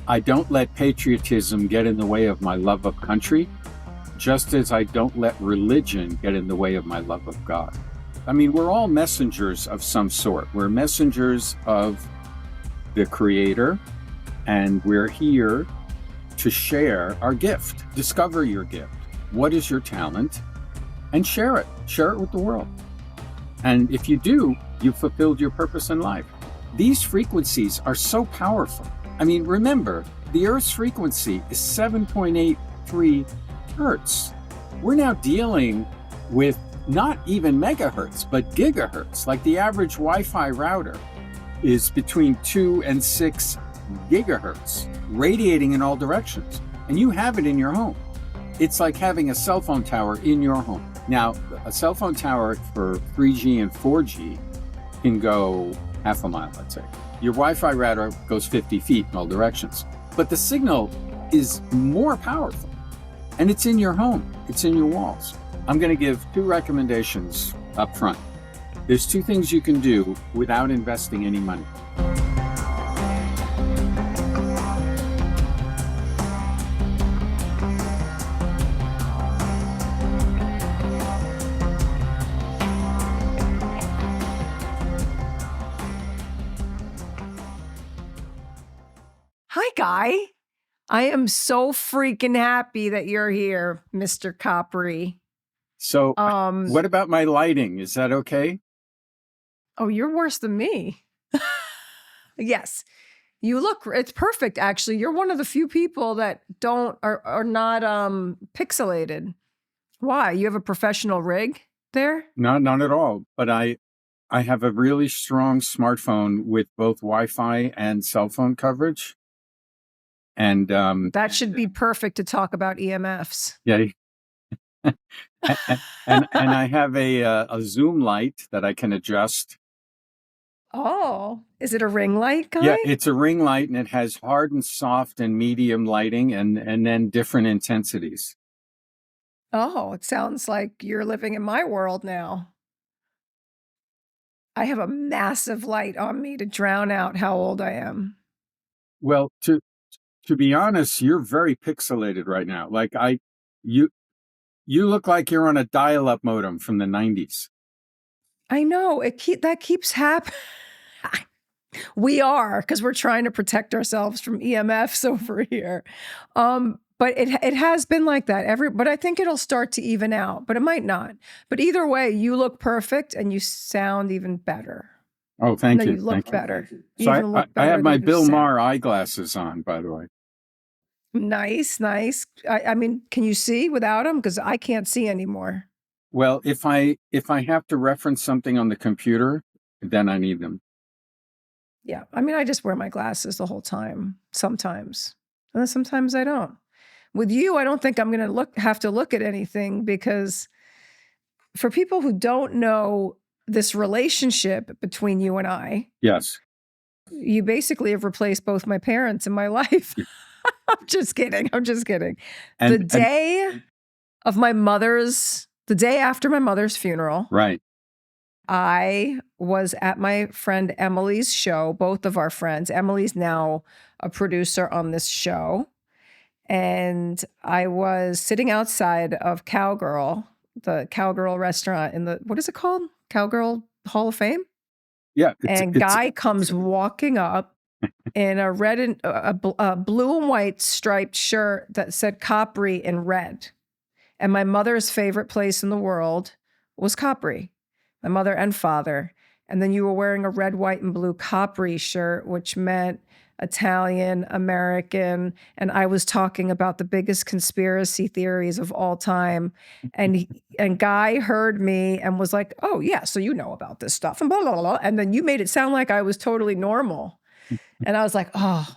I don't let patriotism get in the way of my love of country, just as I don't let religion get in the way of my love of God. I mean, we're all messengers of some sort. We're messengers of the Creator, and we're here to share our gift. Discover your gift. What is your talent? And share it. Share it with the world. And if you do, you've fulfilled your purpose in life. These frequencies are so powerful. I mean, remember, the Earth's frequency is 7.83 hertz. We're now dealing with not even megahertz, but gigahertz. Like the average Wi-Fi router is between 2 and 6 gigahertz, radiating in all directions. And you have it in your home. It's like having a cell phone tower in your home. Now, a cell phone tower for 3G and 4G can go half a mile, let's say. Your Wi-Fi router goes 50 feet in all directions. But the signal is more powerful. And it's in your home. It's in your walls. I'm going to give 2 recommendations up front. There's 2 things you can do without investing any money. Hi, Guy. I am so freaking happy that you're here, Mr. Capri. So what about my lighting? Is that okay? Oh, you're worse than me. Yes. You look, it's perfect, actually. You're one of the few people that are not pixelated. Why? You have a professional rig there? No, not at all. But I have a really strong smartphone with both Wi-Fi and cell phone coverage. And that should be perfect to talk about EMFs. Yeah. and I have a zoom light that I can adjust. Oh, is it a ring light, Guy? Yeah, it's a ring light, and it has hard and soft and medium lighting, and then different intensities. Oh, it sounds like you're living in my world now. I have a massive light on me to drown out how old I am. Well, to be honest, you're very pixelated right now. Like you look like you're on a dial-up modem from the 90s. I know that keeps happening. We are, because we're trying to protect ourselves from EMFs over here. But it has been like that. But I think it'll start to even out, but it might not. But either way, you look perfect and you sound even better. Oh, thank you. You look better. So I have my Bill Maher eyeglasses on, by the way. Nice, nice. I mean, can you see without them? Because I can't see anymore. Well, if I have to reference something on the computer, then I need them. Yeah, I mean, I just wear my glasses the whole time, sometimes. And then sometimes I don't. With you, I don't think I'm going to have to look at anything, because for people who don't know this relationship between you and I, yes, you basically have replaced both my parents in my life. I'm just kidding. And the day after my mother's funeral, right, I was at my friend Emily's show, both of our friends. Emily's now a producer on this show. And I was sitting outside of Cowgirl, the Cowgirl restaurant in the, what is it called? Cowgirl Hall of Fame? Yeah. And Guy comes walking up in a red and a blue and white striped shirt that said Capri in red. And my mother's favorite place in the world was Capri, my mother and father. And then you were wearing a red, white, and blue Capri shirt, which meant Italian, American, and I was talking about the biggest conspiracy theories of all time. And Guy heard me and was like, "Oh yeah, so you know about this stuff," and blah, blah, blah. And then you made it sound like I was totally normal. And I was like, "Oh,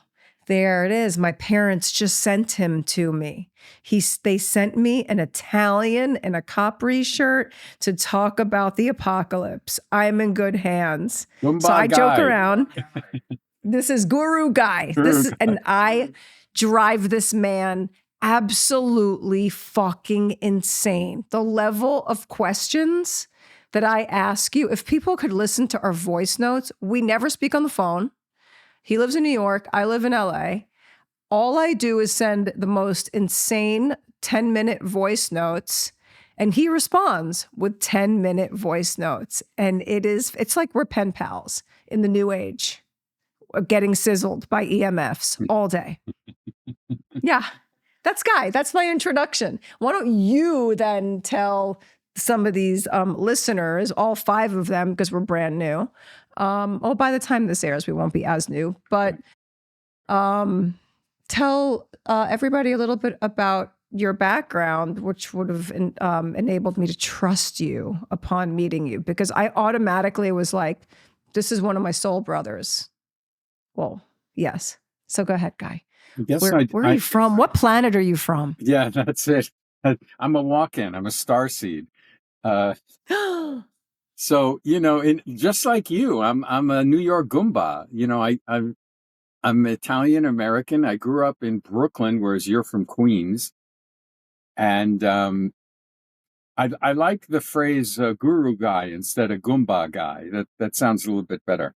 there it is. My parents just sent him to me. They sent me an Italian and a Capri shirt to talk about the apocalypse. I'm in good hands." Goombah so I Guy. joke around. This is Guru Guy. And I drive this man absolutely fucking insane. The level of questions that I ask you, if people could listen to our voice notes, we never speak on the phone. He lives in New York. I live in LA. All I do is send the most insane 10-minute voice notes, and he responds with 10-minute voice notes. And it's like we're pen pals in the new age, getting sizzled by EMFs all day. Yeah, that's Guy. That's my introduction. Why don't you then tell some of these listeners, all 5 of them, because we're brand new. By the time this airs, we won't be as new, but tell everybody a little bit about your background, which would have enabled me to trust you upon meeting you, because I automatically was like, this is one of my soul brothers. Well, yes. So go ahead, Guy. Where are you from? What planet are you from? Yeah, that's it. I'm a walk-in. I'm a starseed. So, just like you, I'm a New York Goombah. I'm Italian American. I grew up in Brooklyn, whereas you're from Queens. And I like the phrase guru guy instead of Goombah guy. That sounds a little bit better.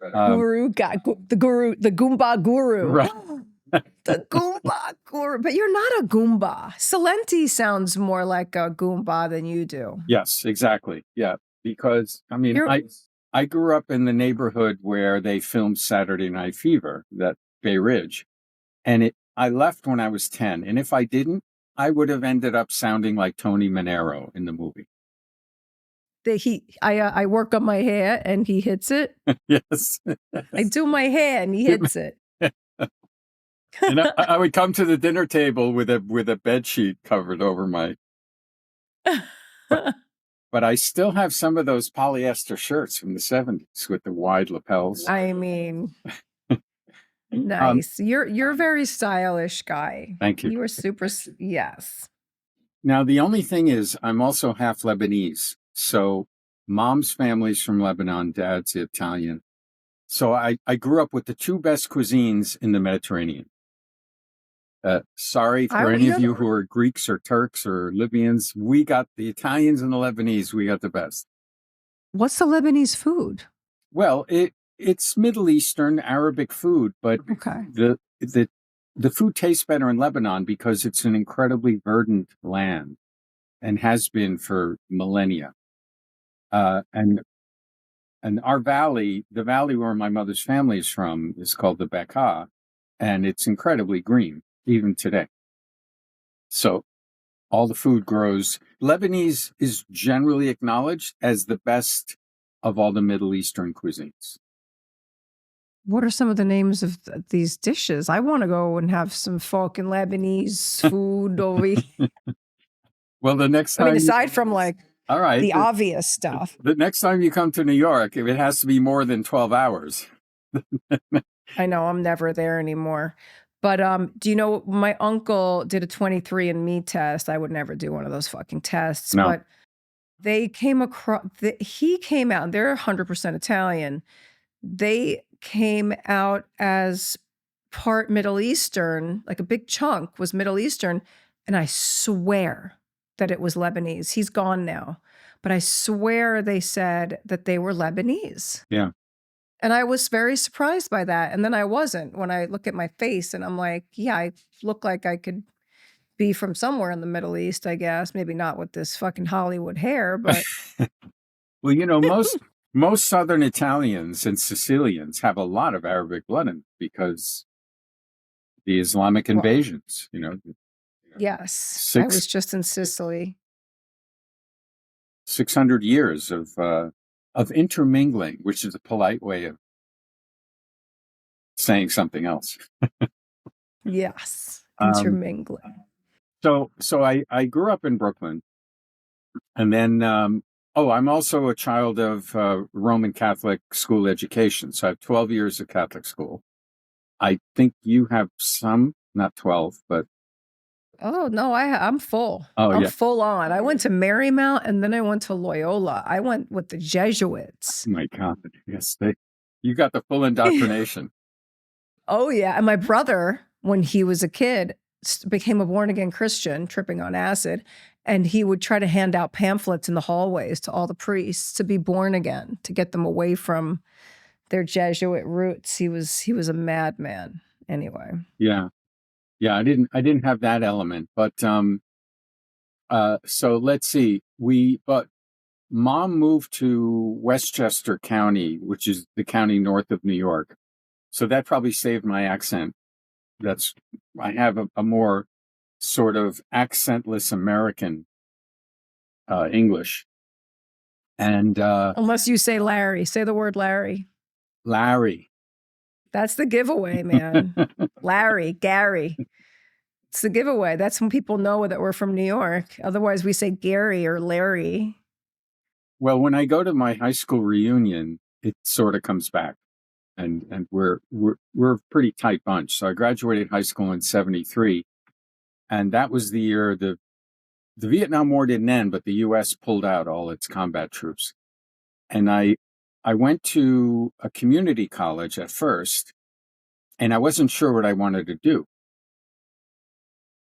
Guru guy, the Goombah guru. Right. The Goombah guru. But you're not a Goombah. Salenti sounds more like a Goombah than you do. Yes, exactly. Yeah. Because, I grew up in the neighborhood where they filmed Saturday Night Fever, that Bay Ridge. And I left when I was 10. And if I didn't, I would have ended up sounding like Tony Manero in the movie. I work on my hair and he hits it. Yes. I do my hair and he hits it. And I would come to the dinner table with a bed sheet covered over my. But I still have some of those polyester shirts from the 70s with the wide lapels. I mean, nice. You're very stylish, Guy. Thank you. You are super. Yes. Now, the only thing is, I'm also half Lebanese. So mom's family's from Lebanon, dad's Italian. So I grew up with the 2 best cuisines in the Mediterranean. Sorry for any of you who are Greeks or Turks or Libyans. We got the Italians and the Lebanese. We got the best. What's the Lebanese food? Well, it's Middle Eastern Arabic food, but the food tastes better in Lebanon because it's an incredibly verdant land and has been for millennia. And our valley, the valley where my mother's family is from, is called the Bekaa, and it's incredibly green even today. So all the food grows. Lebanese is generally acknowledged as the best of all the Middle Eastern cuisines. What are some of the names of these dishes? I want to go and have some fucking Lebanese food over here. Well, the next time. aside from like all right, the obvious stuff. The next time you come to New York, it has to be more than 12 hours. I know, I'm never there anymore. But do you know, my uncle did a 23andMe test. I would never do one of those fucking tests. No. But they came across, he came out, and they're 100% Italian. They came out as part Middle Eastern, like a big chunk was Middle Eastern. And I swear that it was Lebanese. He's gone now. But I swear they said that they were Lebanese. Yeah. And I was very surprised by that. And then I wasn't when I look at my face and I'm like, yeah, I look like I could be from somewhere in the Middle East, I guess. Maybe not with this fucking Hollywood hair, but. Well, most Southern Italians and Sicilians have a lot of Arabic blood in because the Islamic invasions, Yes. I was just in Sicily. 600 years of intermingling, which is a polite way of saying something else. Yes, intermingling. So I grew up in Brooklyn, and then I'm also a child of Roman Catholic school education. So I have 12 years of Catholic school. I think you have some, not 12, but. Oh, no, I'm full. Oh, I'm yeah. full on. I went to Marymount and then I went to Loyola. I went with the Jesuits. Oh my God. Yes. You got the full indoctrination. Oh, yeah. And my brother, when he was a kid, became a born-again Christian, tripping on acid. And he would try to hand out pamphlets in the hallways to all the priests to be born again, to get them away from their Jesuit roots. He was a madman anyway. Yeah. Yeah, I didn't have that element, but so let's see. But mom moved to Westchester County, which is the county north of New York. So that probably saved my accent. I have a more sort of accentless American English. And Unless you say Larry, say the word Larry. Larry. That's the giveaway, man. Larry, Gary. It's the giveaway. That's when people know that we're from New York. Otherwise, we say Gary or Larry. Well, when I go to my high school reunion, it sort of comes back, and we're a pretty tight bunch. So I graduated high school in '73, and that was the year the Vietnam War didn't end, but the U.S. pulled out all its combat troops, and I went to a community college at first, and I wasn't sure what I wanted to do.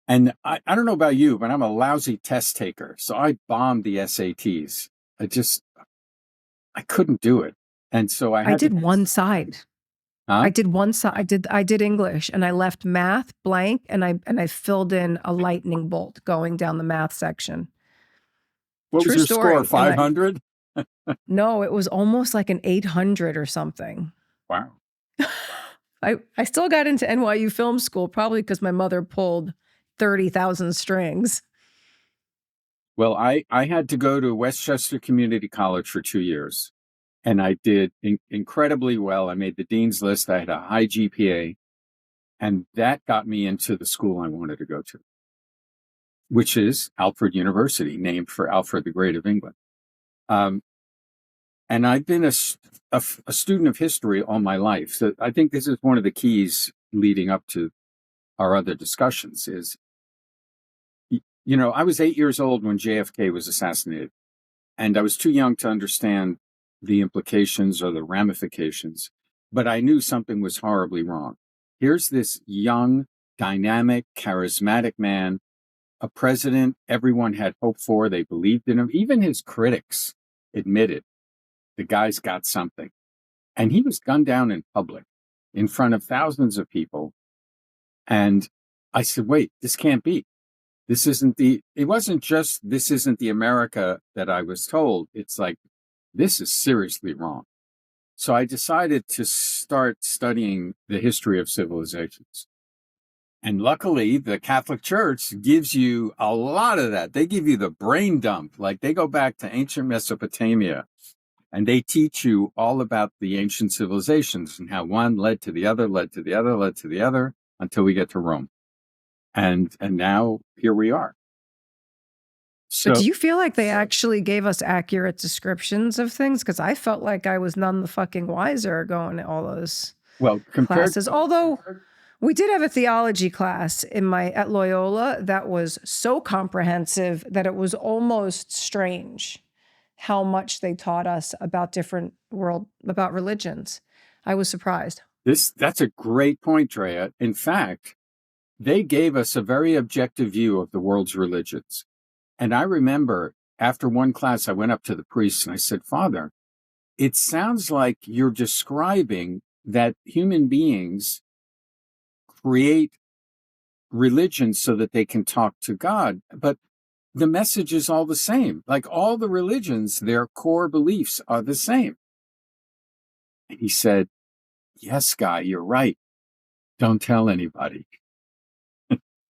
And I don't know about you, but I'm a lousy test taker. So I bombed the SATs. I couldn't do it. And so I did one side. Huh? I did one side. I did English, and I left math blank, and I filled in a lightning bolt going down the math section. What True was your story. score? 500? No, it was almost like an 800 or something. Wow. I still got into NYU film school, probably because my mother pulled 30,000 strings. Well, I had to go to Westchester Community College for 2 years, and I did incredibly well. I made the dean's list. I had a high GPA, and that got me into the school I wanted to go to, which is Alfred University, named for Alfred the Great of England. And I've been a student of history all my life. So I think this is one of the keys leading up to our other discussions is, I was 8 years old when JFK was assassinated, and I was too young to understand the implications or the ramifications, but I knew something was horribly wrong. Here's this young, dynamic, charismatic man, a president everyone had hope for. They believed in him. Even his critics admitted the guy's got something. And he was gunned down in public in front of thousands of people. And I said, wait, this can't be. It wasn't just, this isn't the America that I was told. It's like, this is seriously wrong. So I decided to start studying the history of civilizations. And luckily, the Catholic Church gives you a lot of that. They give you the brain dump. Like they go back to ancient Mesopotamia, and they teach you all about the ancient civilizations and how one led to the other, led to the other, led to the other, until we get to Rome. And now here we are. So, but do you feel like they actually gave us accurate descriptions of things? Because I felt like I was none the fucking wiser going to all those classes. Although we did have a theology class at Loyola that was so comprehensive that it was almost strange how much they taught us about about religions. I was surprised. That's a great point, Drea. In fact, they gave us a very objective view of the world's religions. And I remember after one class, I went up to the priest and I said, Father, it sounds like you're describing that human beings create religions so that they can talk to God. But the message is all the same. Like all the religions, their core beliefs are the same. And he said, yes, Guy, you're right. Don't tell anybody.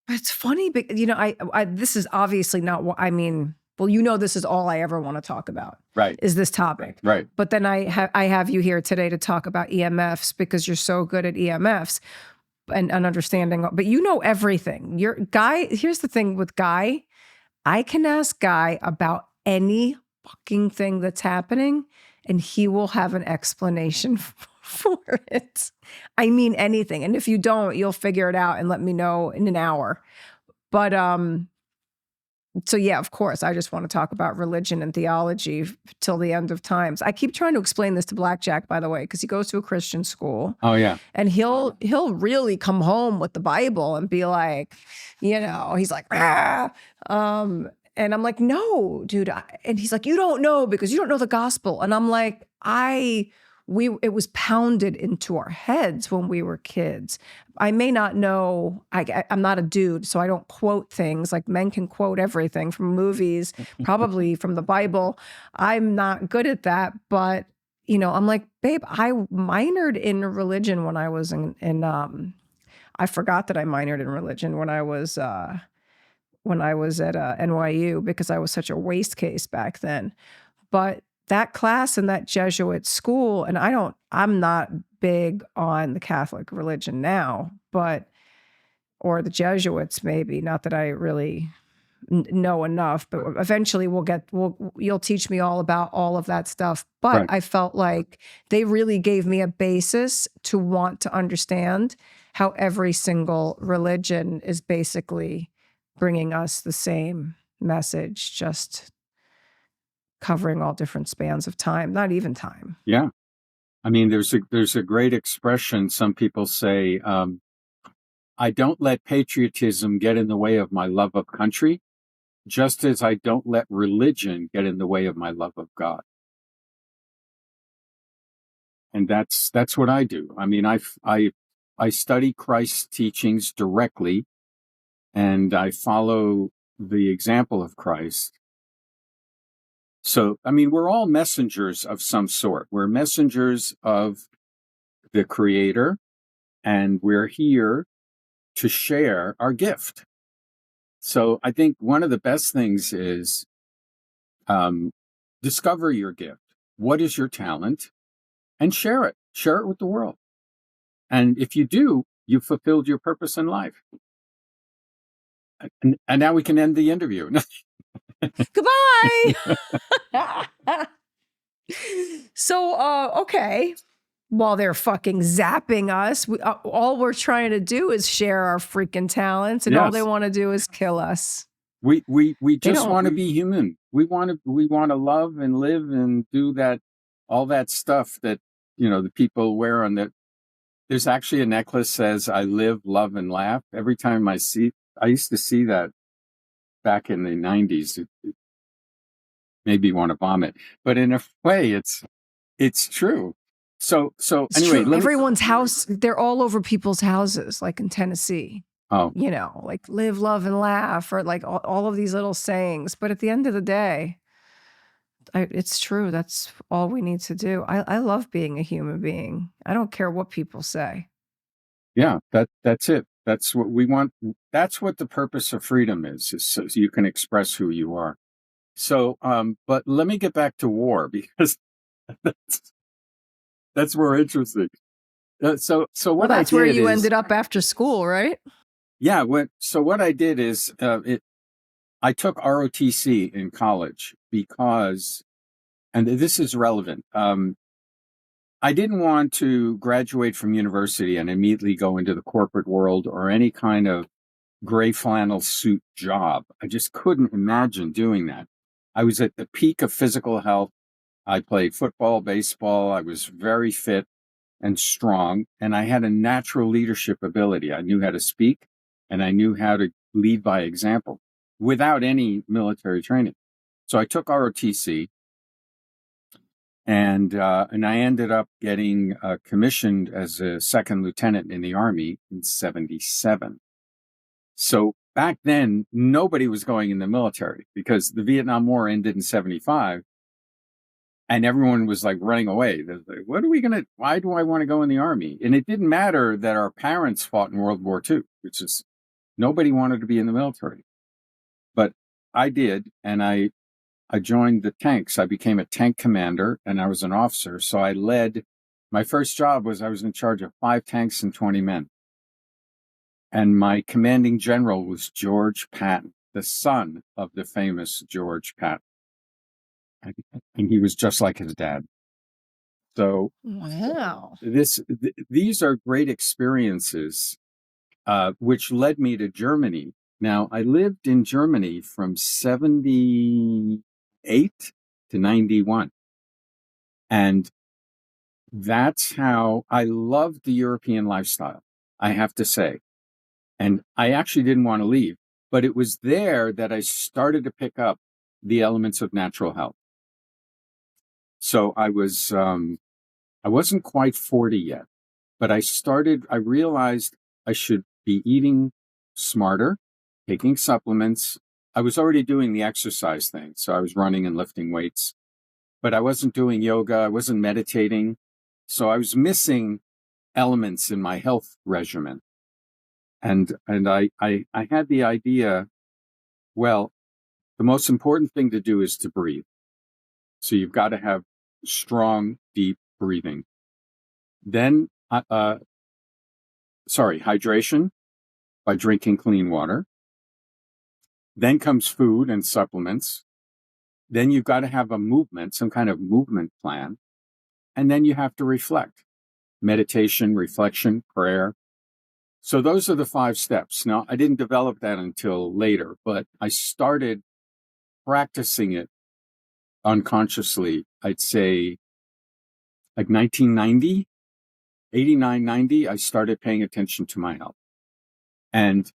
It's funny, but this is obviously not what I mean. Well, this is all I ever want to talk about. Right. Is this topic. Right. But then I have you here today to talk about EMFs because you're so good at EMFs and understanding. But you know everything. Here's the thing with Guy. I can ask Guy about any fucking thing that's happening and he will have an explanation for it. I mean anything. And if you don't, you'll figure it out and let me know in an hour. But so yeah, of course, I just want to talk about religion and theology till the end of times. I keep trying to explain this to Blackjack, by the way, because he goes to a Christian school. Oh yeah. And he'll really come home with the Bible and be like, he's like, ah. And I'm like, no, dude. And he's like, you don't know because you don't know the gospel. And I'm like, I it was pounded into our heads when we were kids. I may not know, I'm not a dude, so I don't quote things. Like men can quote everything from movies, probably from the Bible. I'm not good at that, but I'm like, babe, I minored in religion when I was I forgot that I minored in religion when I was at NYU, because I was such a waste case back then. But that class in that Jesuit school, and I'm not big on the Catholic religion now, or the Jesuits maybe, not that I really know enough, but eventually you'll teach me all about all of that stuff. But Right. I felt like they really gave me a basis to want to understand how every single religion is basically bringing us the same message, just covering all different spans of time, not even time. Yeah. I mean, there's a great expression. Some people say, I don't let patriotism get in the way of my love of country, just as I don't let religion get in the way of my love of God. And that's what I do. I mean, I study Christ's teachings directly, and I follow the example of Christ. So, I mean, we're all messengers of some sort. We're messengers of the Creator, and we're here to share our gift. So I think one of the best things is discover your gift. What is your talent? And share it. Share it with the world. And if you do, you've fulfilled your purpose in life. And now we can end the interview. Goodbye. So, okay. While they're fucking zapping us, all we're trying to do is share our freaking talents, and all they want to do is kill us. We just want to be human. We want to love and live and do that, all that stuff that, the people wear on the. There's actually a necklace says, I live, love, and laugh. Every time I used to see that back in the 90s. It made me want to vomit. But in a way, it's true. So It's anyway, true. Everyone's house, they're all over people's houses, like in Tennessee. Oh, like live, love, and laugh, or like all of these little sayings. But at the end of the day, it's true. That's all we need to do. I love being a human being. I don't care what people say. Yeah, that's it. That's what we want. That's what the purpose of freedom is so you can express who you are. So, but let me get back to war, because that's more interesting. So what that's I did where you is, ended up after school, right? Yeah. What I did is, I took ROTC in college because, and this is relevant. I didn't want to graduate from university and immediately go into the corporate world or any kind of gray flannel suit job. I just couldn't imagine doing that. I was at the peak of physical health. I played football, baseball. I was very fit and strong, and I had a natural leadership ability. I knew how to speak, and I knew how to lead by example without any military training. So I took ROTC, and I ended up getting commissioned as a second lieutenant in the Army in '77. So back then, nobody was going in the military because the Vietnam War ended in '75. And everyone was like running away. They're like, why do I want to go in the Army? And it didn't matter that our parents fought in World War II, which is nobody wanted to be in the military. But I did. And I joined the tanks. I became a tank commander and I was an officer. So my first job was I was in charge of 5 tanks and 20 men. And my commanding general was George Patton, the son of the famous George Patton. And he was just like his dad. So wow, these are great experiences, which led me to Germany. Now, I lived in Germany from 78 to 91. And that's how I loved the European lifestyle, I have to say. And I actually didn't want to leave, but it was there that I started to pick up the elements of natural health. So I was I wasn't quite 40 yet, but I realized I should be eating smarter, taking supplements. I was already doing the exercise thing. So I was running and lifting weights, but I wasn't doing yoga. I wasn't meditating. So I was missing elements in my health regimen. And I had the idea, well, the most important thing to do is to breathe. So you've got to have strong, deep breathing. Then, hydration by drinking clean water. Then comes food and supplements. Then you've got to have a movement, some kind of movement plan. And then you have to reflect. Meditation, reflection, prayer. So those are the 5 steps. Now, I didn't develop that until later, but I started practicing it unconsciously, I'd say like 1990, 89, 90, I started paying attention to my health. And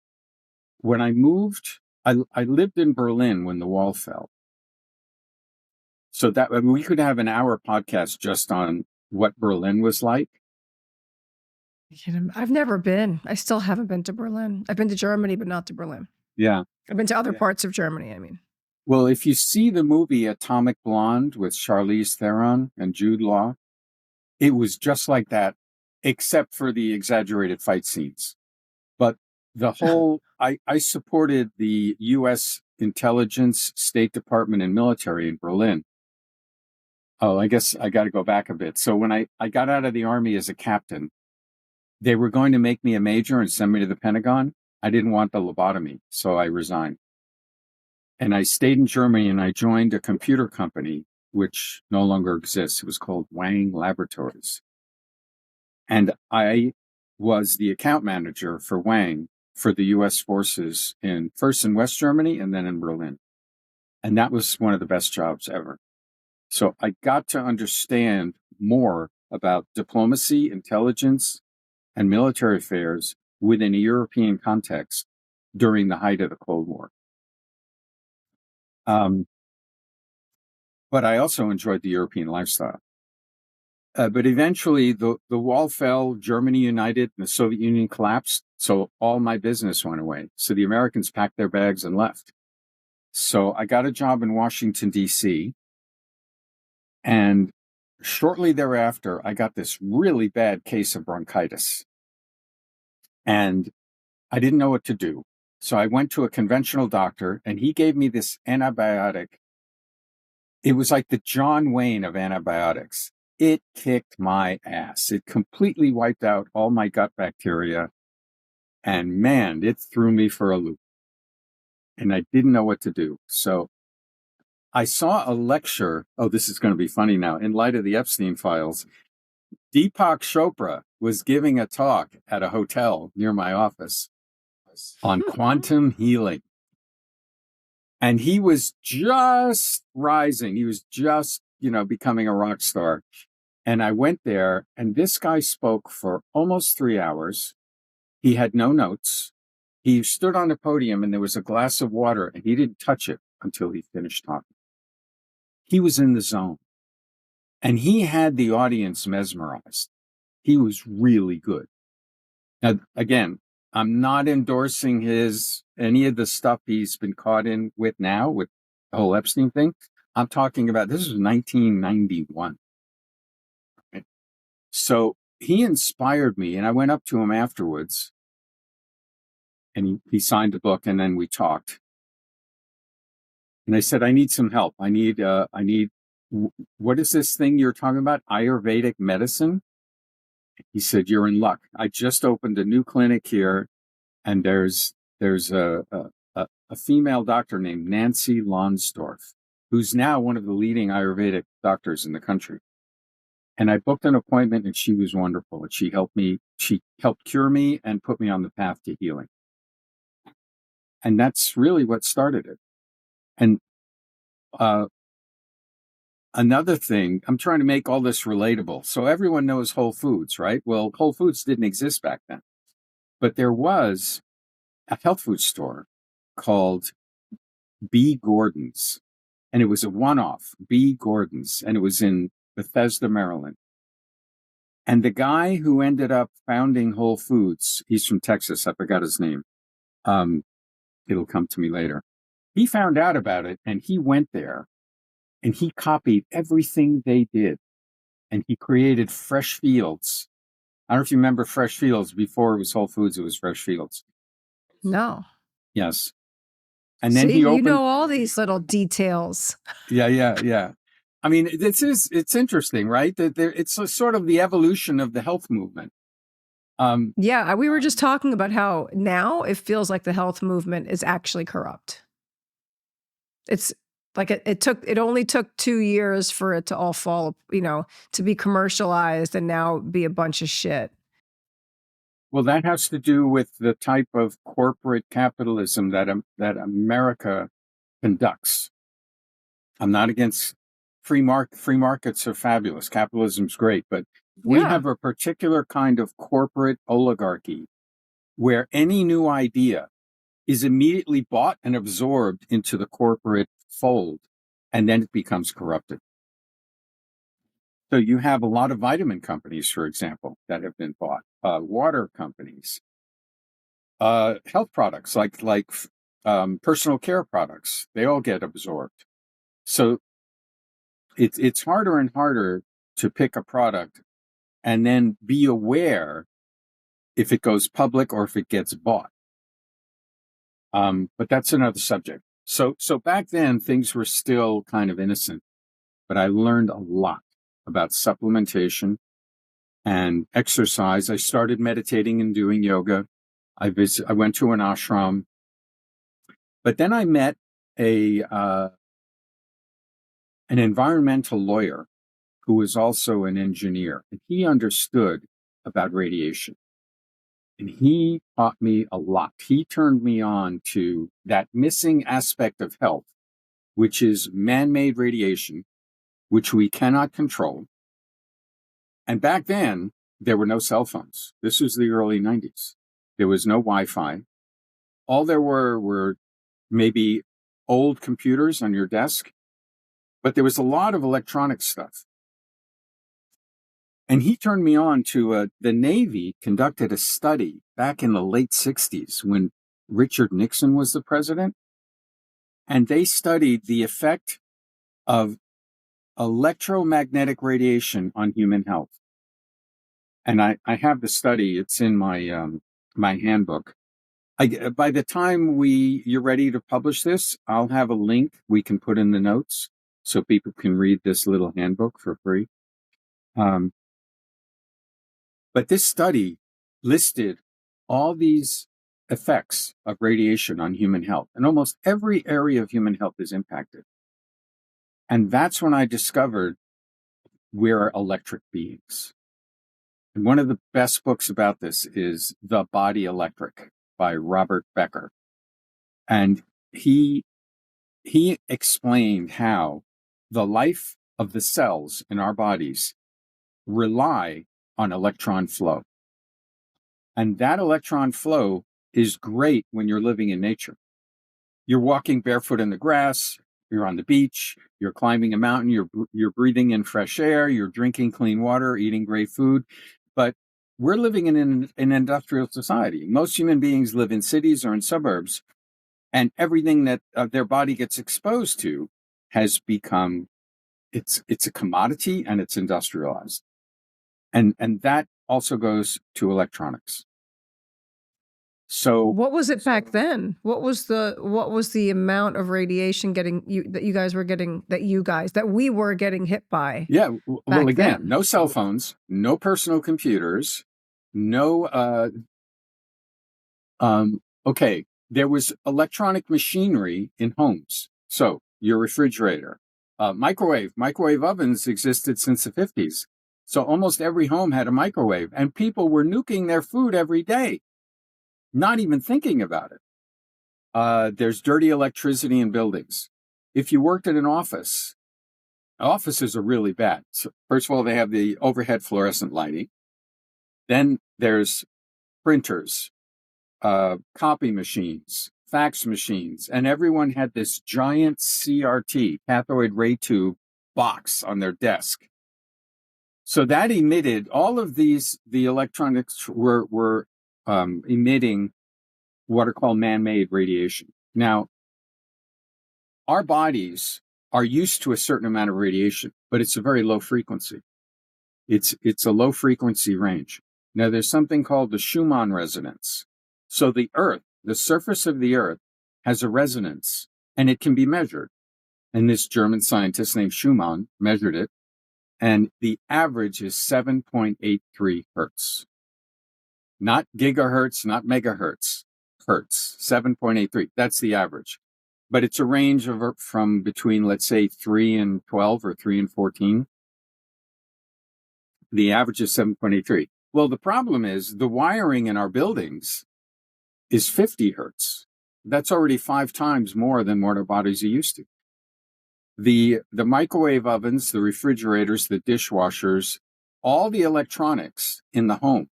when I moved, I lived in Berlin when the wall fell. So that we could have an hour podcast just on what Berlin was like. I've never been. I still haven't been to Berlin. I've been to Germany, but not to Berlin. Yeah. I've been to other parts of Germany, I mean. Well, if you see the movie Atomic Blonde with Charlize Theron and Jude Law, it was just like that, except for the exaggerated fight scenes. But the whole, I supported the U.S. intelligence, State Department, and military in Berlin. Oh, I guess I got to go back a bit. So when I got out of the Army as a captain, they were going to make me a major and send me to the Pentagon. I didn't want the lobotomy, so I resigned. And I stayed in Germany and I joined a computer company, which no longer exists. It was called Wang Laboratories. And I was the account manager for Wang for the U.S. forces first in West Germany and then in Berlin. And that was one of the best jobs ever. So I got to understand more about diplomacy, intelligence, and military affairs within a European context during the height of the Cold War. But I also enjoyed the European lifestyle. But eventually the wall fell, Germany united, and the Soviet Union collapsed. So all my business went away. So the Americans packed their bags and left. So I got a job in Washington, D.C. And shortly thereafter, I got this really bad case of bronchitis. And I didn't know what to do. So I went to a conventional doctor and he gave me this antibiotic. It was like the John Wayne of antibiotics. It kicked my ass. It completely wiped out all my gut bacteria. And man, it threw me for a loop. And I didn't know what to do. So I saw a lecture. Oh, this is going to be funny now. In light of the Epstein files, Deepak Chopra was giving a talk at a hotel near my office on quantum healing. And he was just rising. He was just, becoming a rock star. And I went there and this guy spoke for almost 3 hours. He had no notes. He stood on the podium and there was a glass of water and he didn't touch it until he finished talking. He was in the zone and he had the audience mesmerized. He was really good. Now, again, I'm not endorsing any of the stuff he's been caught in with now with the whole Epstein thing. I'm talking about, this is 1991. Right? So he inspired me and I went up to him afterwards and he signed the book and then we talked. And I said, I need some help. What is this thing you're talking about? Ayurvedic medicine? He said, you're in luck. I just opened a new clinic here and there's a female doctor named Nancy Lonsdorf, who's now one of the leading Ayurvedic doctors in the country. And I booked an appointment and she was wonderful. And she helped cure me and put me on the path to healing. And that's really what started it. And another thing, I'm trying to make all this relatable. So everyone knows Whole Foods, right? Well, Whole Foods didn't exist back then, but there was a health food store called B. Gordon's. And it was a one-off, B. Gordon's. And it was in Bethesda, Maryland. And the guy who ended up founding Whole Foods, he's from Texas. I forgot his name. It'll come to me later. He found out about it and he went there and he copied everything they did. And he created Fresh Fields. I don't know if you remember Fresh Fields. Before it was Whole Foods, it was Fresh Fields. No. Yes. And then See, he you opened. know all these little details. Yeah. I mean, it's interesting, right? That it's a sort of the evolution of the health movement. Yeah, we were just talking about how now it feels like the health movement is actually corrupt. It's like it only took 2 years for it to all fall, to be commercialized and now be a bunch of shit. Well, that has to do with the type of corporate capitalism that America conducts. I'm not against free markets are fabulous. Capitalism's great, but we have a particular kind of corporate oligarchy where any new idea is immediately bought and absorbed into the corporate fold, and then it becomes corrupted. So you have a lot of vitamin companies, for example, that have been bought, water companies, health products like personal care products. They all get absorbed. So it's harder and harder to pick a product and then be aware if it goes public or if it gets bought. But that's another subject. So back then things were still kind of innocent, but I learned a lot about supplementation and exercise. I started meditating and doing yoga. I went to an ashram, but then I met an environmental lawyer who was also an engineer, and he understood about radiation. And he taught me a lot. He turned me on to that missing aspect of health, which is man-made radiation, which we cannot control. And back then, there were no cell phones. This was the early 90s. There was no Wi-Fi. All there were maybe old computers on your desk, but there was a lot of electronic stuff. And he turned me on to the Navy conducted a study back in the late 60s when Richard Nixon was the president. And they studied the effect of electromagnetic radiation on human health. And I have the study. It's in my my handbook. By the time you're ready to publish this, I'll have a link we can put in the notes so people can read this little handbook for free. But this study listed all these effects of radiation on human health, and almost every area of human health is impacted. And that's when I discovered we're electric beings. And one of the best books about this is The Body Electric by Robert Becker. And he explained how the life of the cells in our bodies rely on electron flow. And that electron flow is great when you're living in nature. You're walking barefoot in the grass, you're on the beach, you're climbing a mountain, you're breathing in fresh air, you're drinking clean water, eating great food. But we're living in an industrial society. Most human beings live in cities or in suburbs, and everything that their body gets exposed to has become, it's a commodity and it's industrialized. And that also goes to electronics. So what was it back then? What was the amount of radiation that we were getting hit by? Yeah. Well, again, no cell phones, no personal computers, no, okay. There was electronic machinery in homes. So your refrigerator, microwave ovens existed since the 50s. So almost every home had a microwave, and people were nuking their food every day, not even thinking about it. There's dirty electricity in buildings. If you worked in an office, offices are really bad. So first of all, they have the overhead fluorescent lighting. Then there's printers, copy machines, fax machines, and everyone had this giant CRT, cathode ray tube box on their desk. So that emitted all of these. The electronics were emitting what are called man-made radiation. Now, our bodies are used to a certain amount of radiation, but it's a very low frequency. It's a low frequency range. Now, there's something called the Schumann resonance. So the Earth, the surface of the Earth, has a resonance, and it can be measured. And this German scientist named Schumann measured it, and the average is 7.83 hertz. Not gigahertz, not megahertz, hertz, 7.83. That's the average. But it's a range of from between, let's say, 3 and 12 or 3 and 14. The average is 7.83. Well, the problem is the wiring in our buildings is 50 hertz. That's already 5 times more than what our bodies are used to. The microwave ovens, the refrigerators, the dishwashers, all the electronics in the home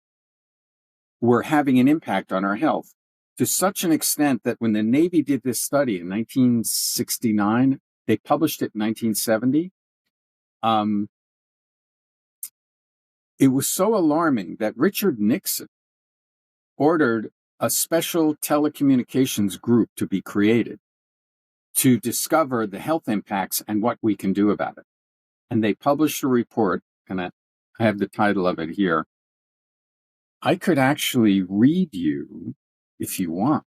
were having an impact on our health to such an extent that when the Navy did this study in 1969, they published it in 1970. It was so alarming that Richard Nixon ordered a special telecommunications group to be created to discover the health impacts and what we can do about it. And they published a report, and I have the title of it here. I could actually read you if you want.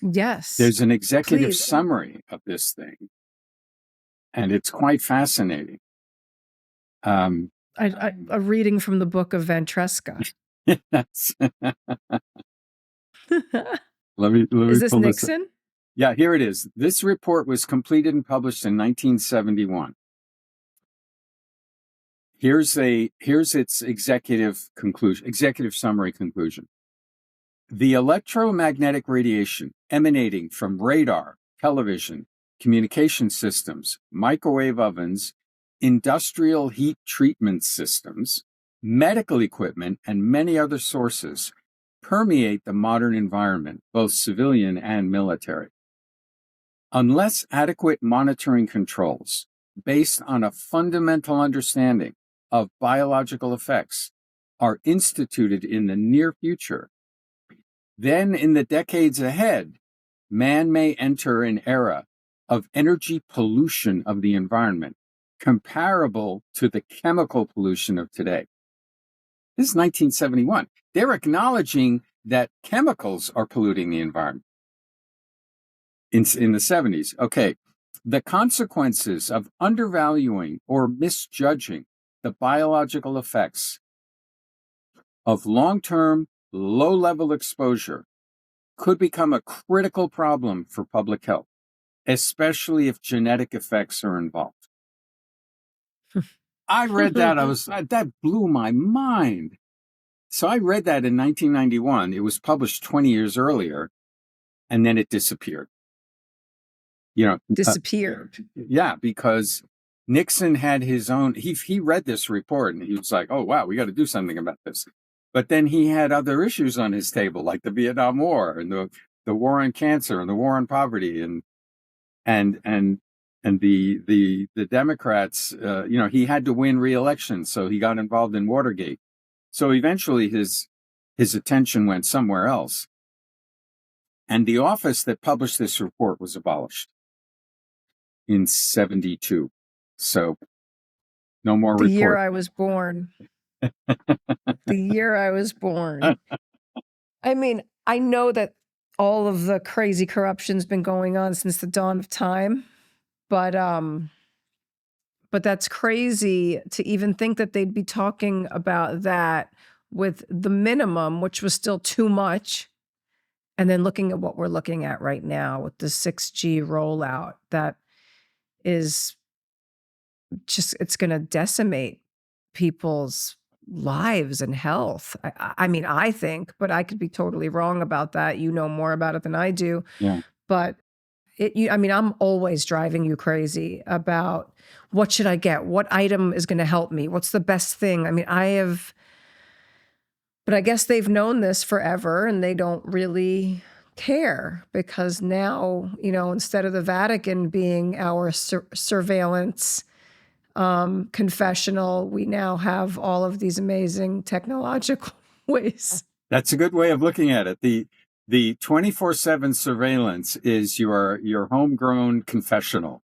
Yes. There's an executive please. summary of this thing, and it's quite fascinating. A reading from the book of Vantresca. Yes. Let me Is this pull Nixon? Yeah, here it is. This report was completed and published in 1971. Here's its executive summary conclusion. The electromagnetic radiation emanating from radar, television, communication systems, microwave ovens, industrial heat treatment systems, medical equipment, and many other sources permeate the modern environment, both civilian and military. Unless adequate monitoring controls based on a fundamental understanding of biological effects are instituted in the near future, then in the decades ahead, man may enter an era of energy pollution of the environment comparable to the chemical pollution of today. This is 1971. They're acknowledging that chemicals are polluting the environment. In the 70s. Okay. The consequences of undervaluing or misjudging the biological effects of long-term, low-level exposure could become a critical problem for public health, especially if genetic effects are involved. I read that. That blew my mind. So I read that in 1991. It was published 20 years earlier, and then it disappeared. Disappeared. Yeah, because Nixon had his own, he read this report and he was like, oh, wow, we got to do something about this. But then he had other issues on his table, like the Vietnam War and the war on cancer and the war on poverty and the Democrats, he had to win re-election. So he got involved in Watergate. So eventually his attention went somewhere else. And the office that published this report was abolished in 72. So no more report. The year I was born. The year I was born. I mean, I know that all of the crazy corruption's been going on since the dawn of time, but that's crazy to even think that they'd be talking about that with the minimum, which was still too much. And then looking at what we're looking at right now with the 6G rollout, that is just, it's going to decimate people's lives and health. I mean, I think, but I could be totally wrong about that. You know more about it than I do. Yeah. But I'm always driving you crazy about what should I get? What item is going to help me? What's the best thing? I mean, but I guess they've known this forever and they don't really care because now, instead of the Vatican being our surveillance confessional. We now have all of these amazing technological ways. That's a good way of looking at it. The 24/7 surveillance is your homegrown confessional.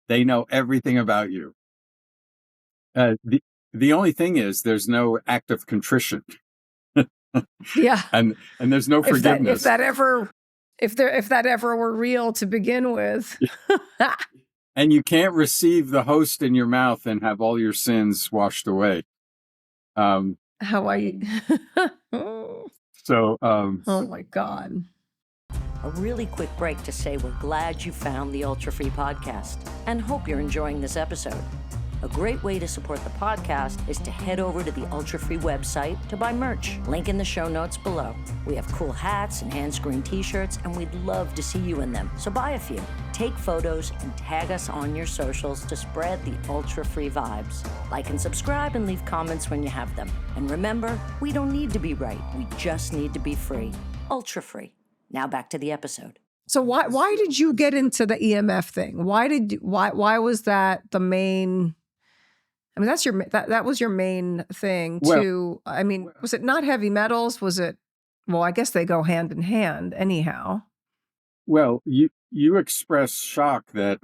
They know everything about you. The only thing is there's no act of contrition. Yeah. And there's no forgiveness. If that ever were real to begin with. And you can't receive the host in your mouth and have all your sins washed away. How I So oh my God. A really quick break to say we're glad you found the Ultrafree podcast and hope you're enjoying this episode. A great way to support the podcast is to head over to the Ultrafree website to buy merch. Link in the show notes below. We have cool hats and hand-screened t-shirts, and we'd love to see you in them. So buy a few, take photos, and tag us on your socials to spread the Ultrafree vibes. Like and subscribe and leave comments when you have them. And remember, we don't need to be right. We just need to be free. Ultrafree. Now back to the episode. So why did you get into the EMF thing? Why was that the main? I mean, that was your main thing too. I mean, was it not heavy metals? Was it? Well, I guess they go hand in hand anyhow. Well, you expressed shock that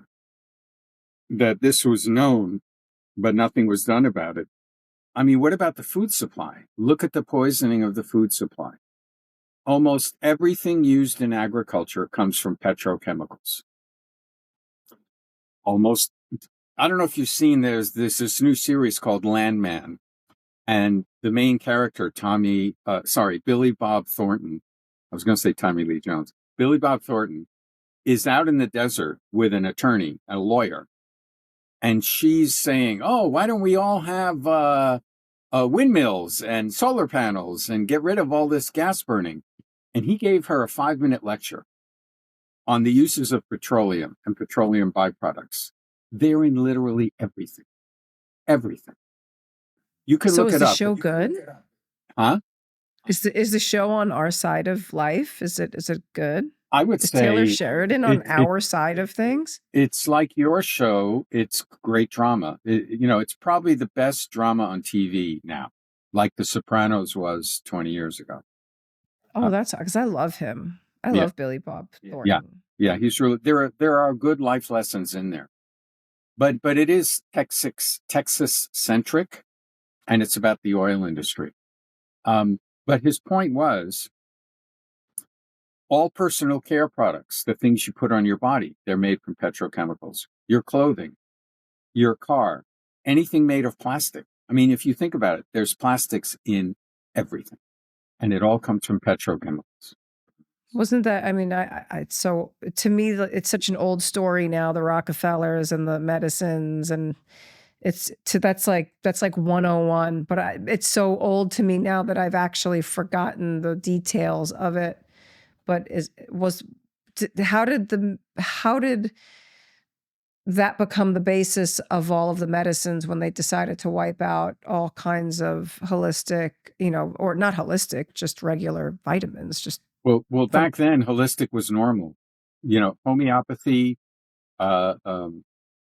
this was known, but nothing was done about it. I mean, what about the food supply? Look at the poisoning of the food supply. Almost everything used in agriculture comes from petrochemicals. Almost. I don't know if you've seen, there's this new series called Landman, and the main character, Billy Bob Thornton. I was going to say Tommy Lee Jones. Billy Bob Thornton is out in the desert with an attorney, a lawyer, and she's saying, "Oh, why don't we all have windmills and solar panels and get rid of all this gas burning?" And he gave her a 5-minute lecture on the uses of petroleum and petroleum byproducts. They're in literally everything. Everything. You can look it up. So is the show good? Huh? Is the show on our side of life? Is it good? I would say Taylor Sheridan on our side of things? It's like your show. It's great drama. It's probably the best drama on TV now, like The Sopranos was 20 years ago. Oh, that's because I love him. I love Billy Bob Thornton. Yeah, he's really there are good life lessons in there. But it is Texas centric, and it's about the oil industry. But his point was, all personal care products, the things you put on your body, they're made from petrochemicals. Your clothing, your car, anything made of plastic. I mean, if you think about it, there's plastics in everything, and it all comes from petrochemicals. Wasn't that, I mean, so to me, it's such an old story now, the Rockefellers and the medicines, and that's like 101, but it's so old to me now that I've actually forgotten the details of it. But how did that become the basis of all of the medicines when they decided to wipe out all kinds of holistic, or not holistic, just regular vitamins, just Well, back then, holistic was normal. Homeopathy,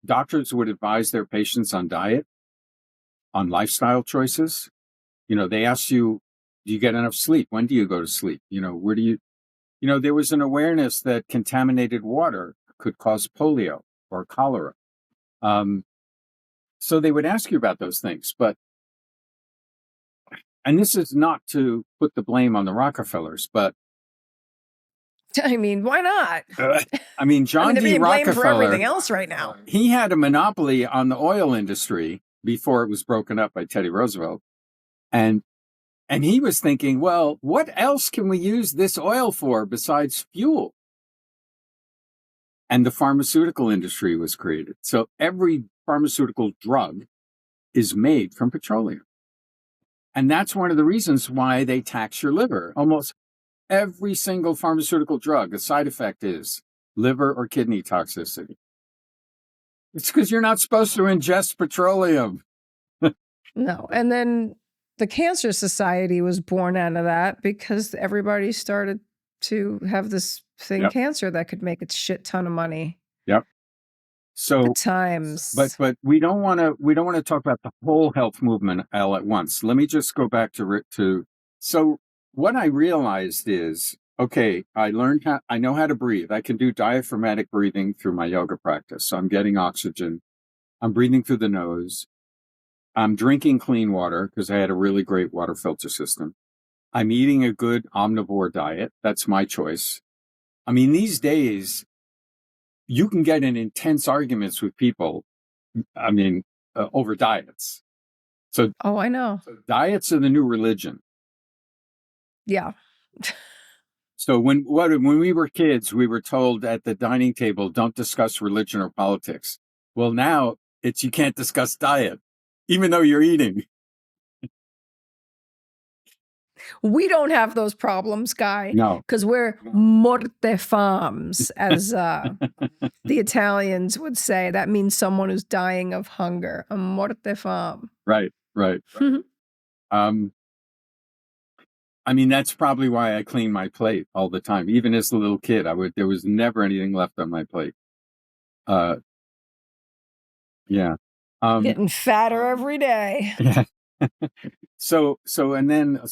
doctors would advise their patients on diet, on lifestyle choices. They ask you, do you get enough sleep? When do you go to sleep? Where do you, there was an awareness that contaminated water could cause polio or cholera. So they would ask you about those things. And this is not to put the blame on the Rockefellers, but I mean, why not? John they're D. being blamed for Rockefeller, everything else right now. He had a monopoly on the oil industry before it was broken up by Teddy Roosevelt. And he was thinking, well, what else can we use this oil for besides fuel? And the pharmaceutical industry was created. So every pharmaceutical drug is made from petroleum. And that's one of the reasons why they tax your liver. Almost every single pharmaceutical drug, the side effect is liver or kidney toxicity. It's because you're not supposed to ingest petroleum. No. And then the Cancer Society was born out of that because everybody started to have this thing, cancer, that could make a shit ton of money. Yep. So, Good times. but we don't want to talk about the whole health movement all at once. Let me just go back to. So what I realized is, okay, I know how to breathe. I can do diaphragmatic breathing through my yoga practice. So I'm getting oxygen. I'm breathing through the nose. I'm drinking clean water because I had a really great water filter system. I'm eating a good omnivore diet. That's my choice. I mean, these days, you can get in intense arguments with people, I mean, over diets. So, oh, I know. Diets are the new religion. Yeah. So when we were kids, we were told at the dining table, don't discuss religion or politics. Well, now it's you can't discuss diet, even though you're eating. We don't have those problems, Guy. No. Because we're mortefams, as the Italians would say. That means someone who's dying of hunger. A mortefam. Right. I mean, that's probably why I clean my plate all the time. Even as a little kid, there was never anything left on my plate. Yeah. Getting fatter every day. Yeah. So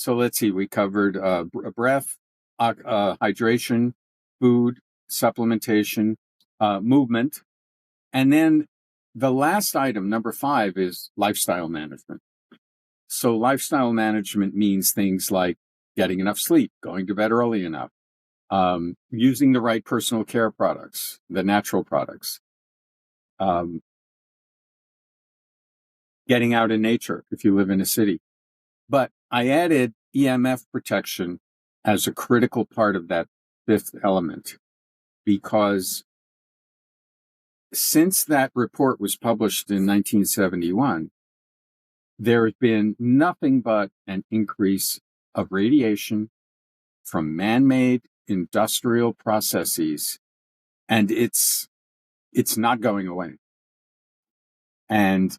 let's see. We covered breath, hydration, food, supplementation, movement, and then the last item, number 5, is lifestyle management. So lifestyle management means things like getting enough sleep, going to bed early enough, using the right personal care products, the natural products, getting out in nature if you live in a city. But I added EMF protection as a critical part of that 5th element, because since that report was published in 1971, there has been nothing but an increase of radiation from man-made industrial processes, and it's not going away. And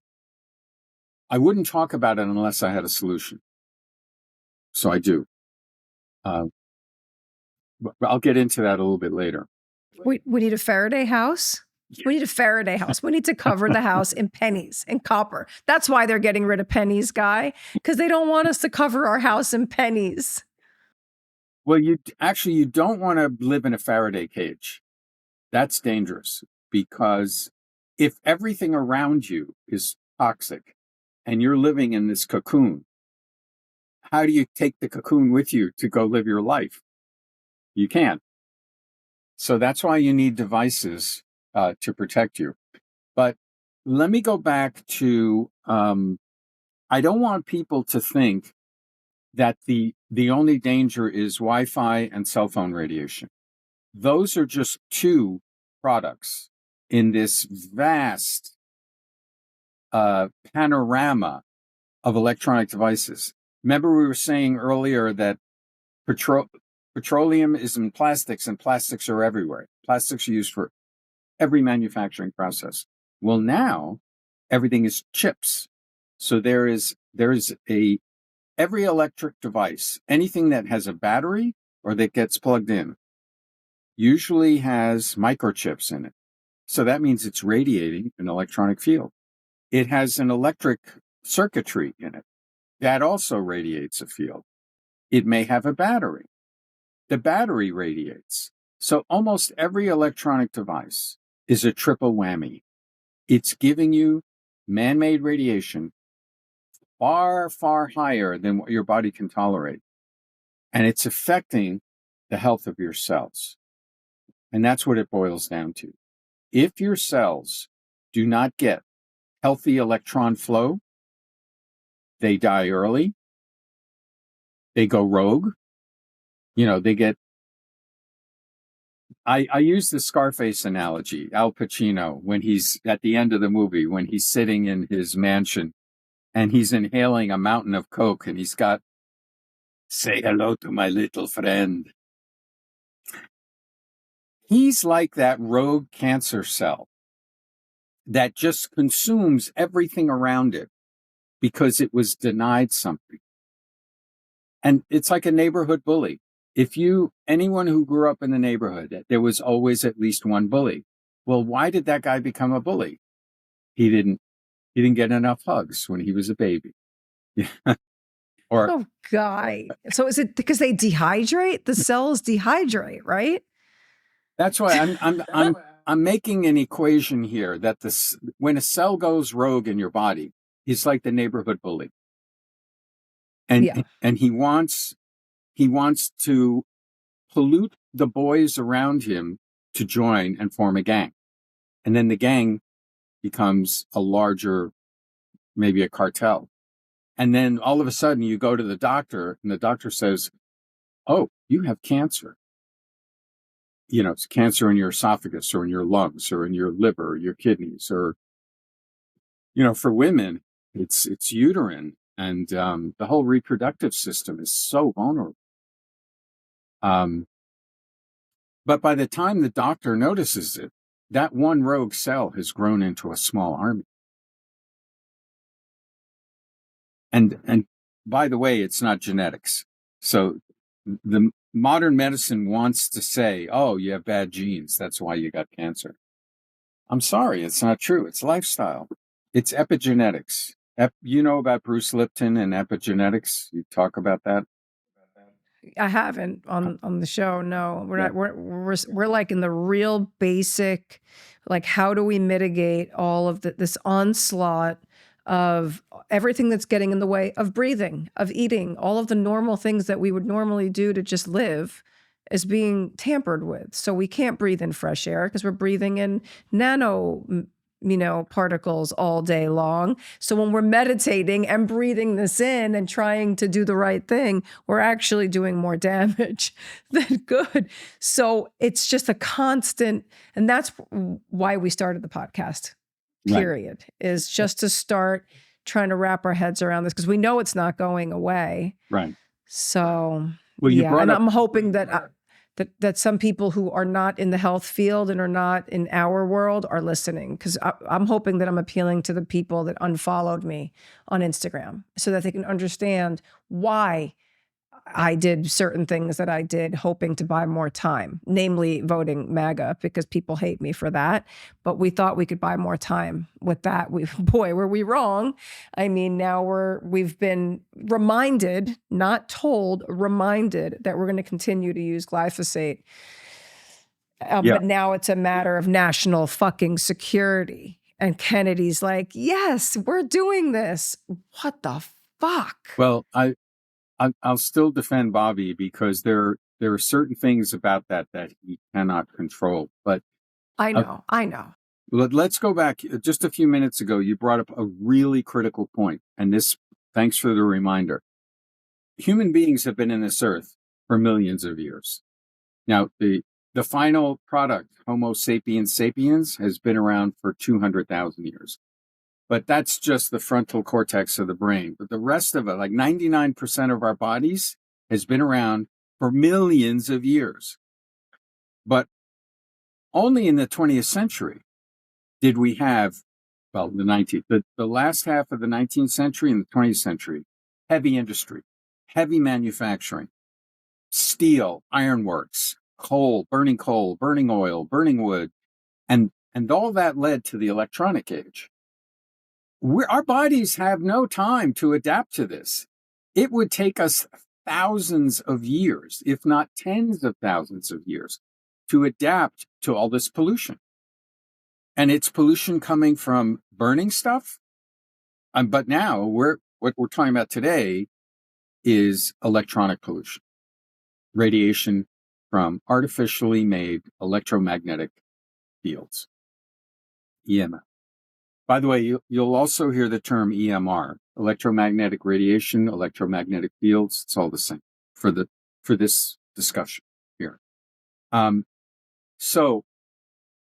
I wouldn't talk about it unless I had a solution. So I do. But I'll get into that a little bit later. We need a Faraday house. We need a Faraday house. We need to cover the house in pennies and copper. That's why they're getting rid of pennies, Guy, because they don't want us to cover our house in pennies. Well, you don't want to live in a Faraday cage. That's dangerous, because if everything around you is toxic and you're living in this cocoon, how do you take the cocoon with you to go live your life? You can't. So that's why you need devices to protect you. But let me go back to, I don't want people to think that the only danger is Wi-Fi and cell phone radiation. Those are just 2 products in this vast panorama of electronic devices. Remember, we were saying earlier that petroleum is in plastics, and plastics are everywhere. Plastics are used for every manufacturing process. Well, now everything is chips. So there is every electric device, anything that has a battery or that gets plugged in, usually has microchips in it. So that means it's radiating an electronic field. It has an electric circuitry in it that also radiates a field. It may have a battery. The battery radiates. So almost every electronic device is a triple whammy. It's giving you man-made radiation far, far higher than what your body can tolerate. And it's affecting the health of your cells. And that's what it boils down to. If your cells do not get healthy electron flow, they die early, they go rogue, they get. I use the Scarface analogy, Al Pacino, when he's at the end of the movie, when he's sitting in his mansion and he's inhaling a mountain of coke, and he's got, "Say hello to my little friend." He's like that rogue cancer cell that just consumes everything around it because it was denied something. And it's like a neighborhood bully. Anyone who grew up in the neighborhood, there was always at least one bully. Well, why did that guy become a bully? He didn't get enough hugs when he was a baby. Or Oh, Guy. So is it because they dehydrate? The cells dehydrate, right? that's why I'm making an equation here that when a cell goes rogue in your body, he's like the neighborhood bully. And Yeah. and he wants to pollute the boys around him to join and form a gang. And then the gang becomes a larger, maybe a cartel. And then all of a sudden you go to the doctor and the doctor says, "Oh, you have cancer. You know, it's cancer in your esophagus or in your lungs or in your liver or your kidneys, or, you know, for women, it's uterine, and the whole reproductive system is so vulnerable." But by the time the doctor notices it, that one rogue cell has grown into a small army. And by the way, it's not genetics. So the modern medicine wants to say, "Oh, you have bad genes. That's why you got cancer." I'm sorry, it's not true. It's lifestyle. It's epigenetics. You know about Bruce Lipton and epigenetics? You talk about that? I haven't on the show. No, we're Yeah. not. We're like in the real basic, like how do we mitigate all of this onslaught of everything that's getting in the way of breathing, of eating, all of the normal things that we would normally do to just live is being tampered with. So we can't breathe in fresh air because we're breathing in nano particles all day long. So when we're meditating and breathing this in and trying to do the right thing, we're actually doing more damage than good. So it's just a constant, and that's why we started the podcast, period, is just to start trying to wrap our heads around this because we know it's not going away. Right. So, Well, yeah, and I'm hoping that that some people who are not in the health field and are not in our world are listening, because I'm hoping that I'm appealing to the people that unfollowed me on Instagram so that they can understand why I did certain things that I did, hoping to buy more time, namely voting MAGA, because people hate me for that. But we thought we could buy more time with that. Boy, were we wrong. I mean, now we've been reminded, not told, reminded that we're going to continue to use glyphosate. But now it's a matter of national fucking security. And Kennedy's like, yes, we're doing this. What the fuck? Well, I'll still defend Bobby because there are certain things about that he cannot control. But I know. Let's go back just a few minutes ago. You brought up a really critical point, and thanks for the reminder. Human beings have been in this earth for millions of years. Now, the final product, Homo sapiens sapiens, has been around for 200,000 years. But that's just the frontal cortex of the brain. But the rest of it, like 99% of our bodies, has been around for millions of years. But only in the 20th century did we have, well, the last half of the 19th century and the 20th century, heavy industry, heavy manufacturing, steel, ironworks, burning oil, burning wood. And all that led to the electronic age. Our bodies have no time to adapt to this. It would take us thousands of years, if not tens of thousands of years, to adapt to all this pollution. And it's pollution coming from burning stuff. But now what we're talking about today is electronic pollution, radiation from artificially made electromagnetic fields, EMF. By the way, you'll also hear the term EMR, electromagnetic radiation, electromagnetic fields. It's all the same for this discussion here. So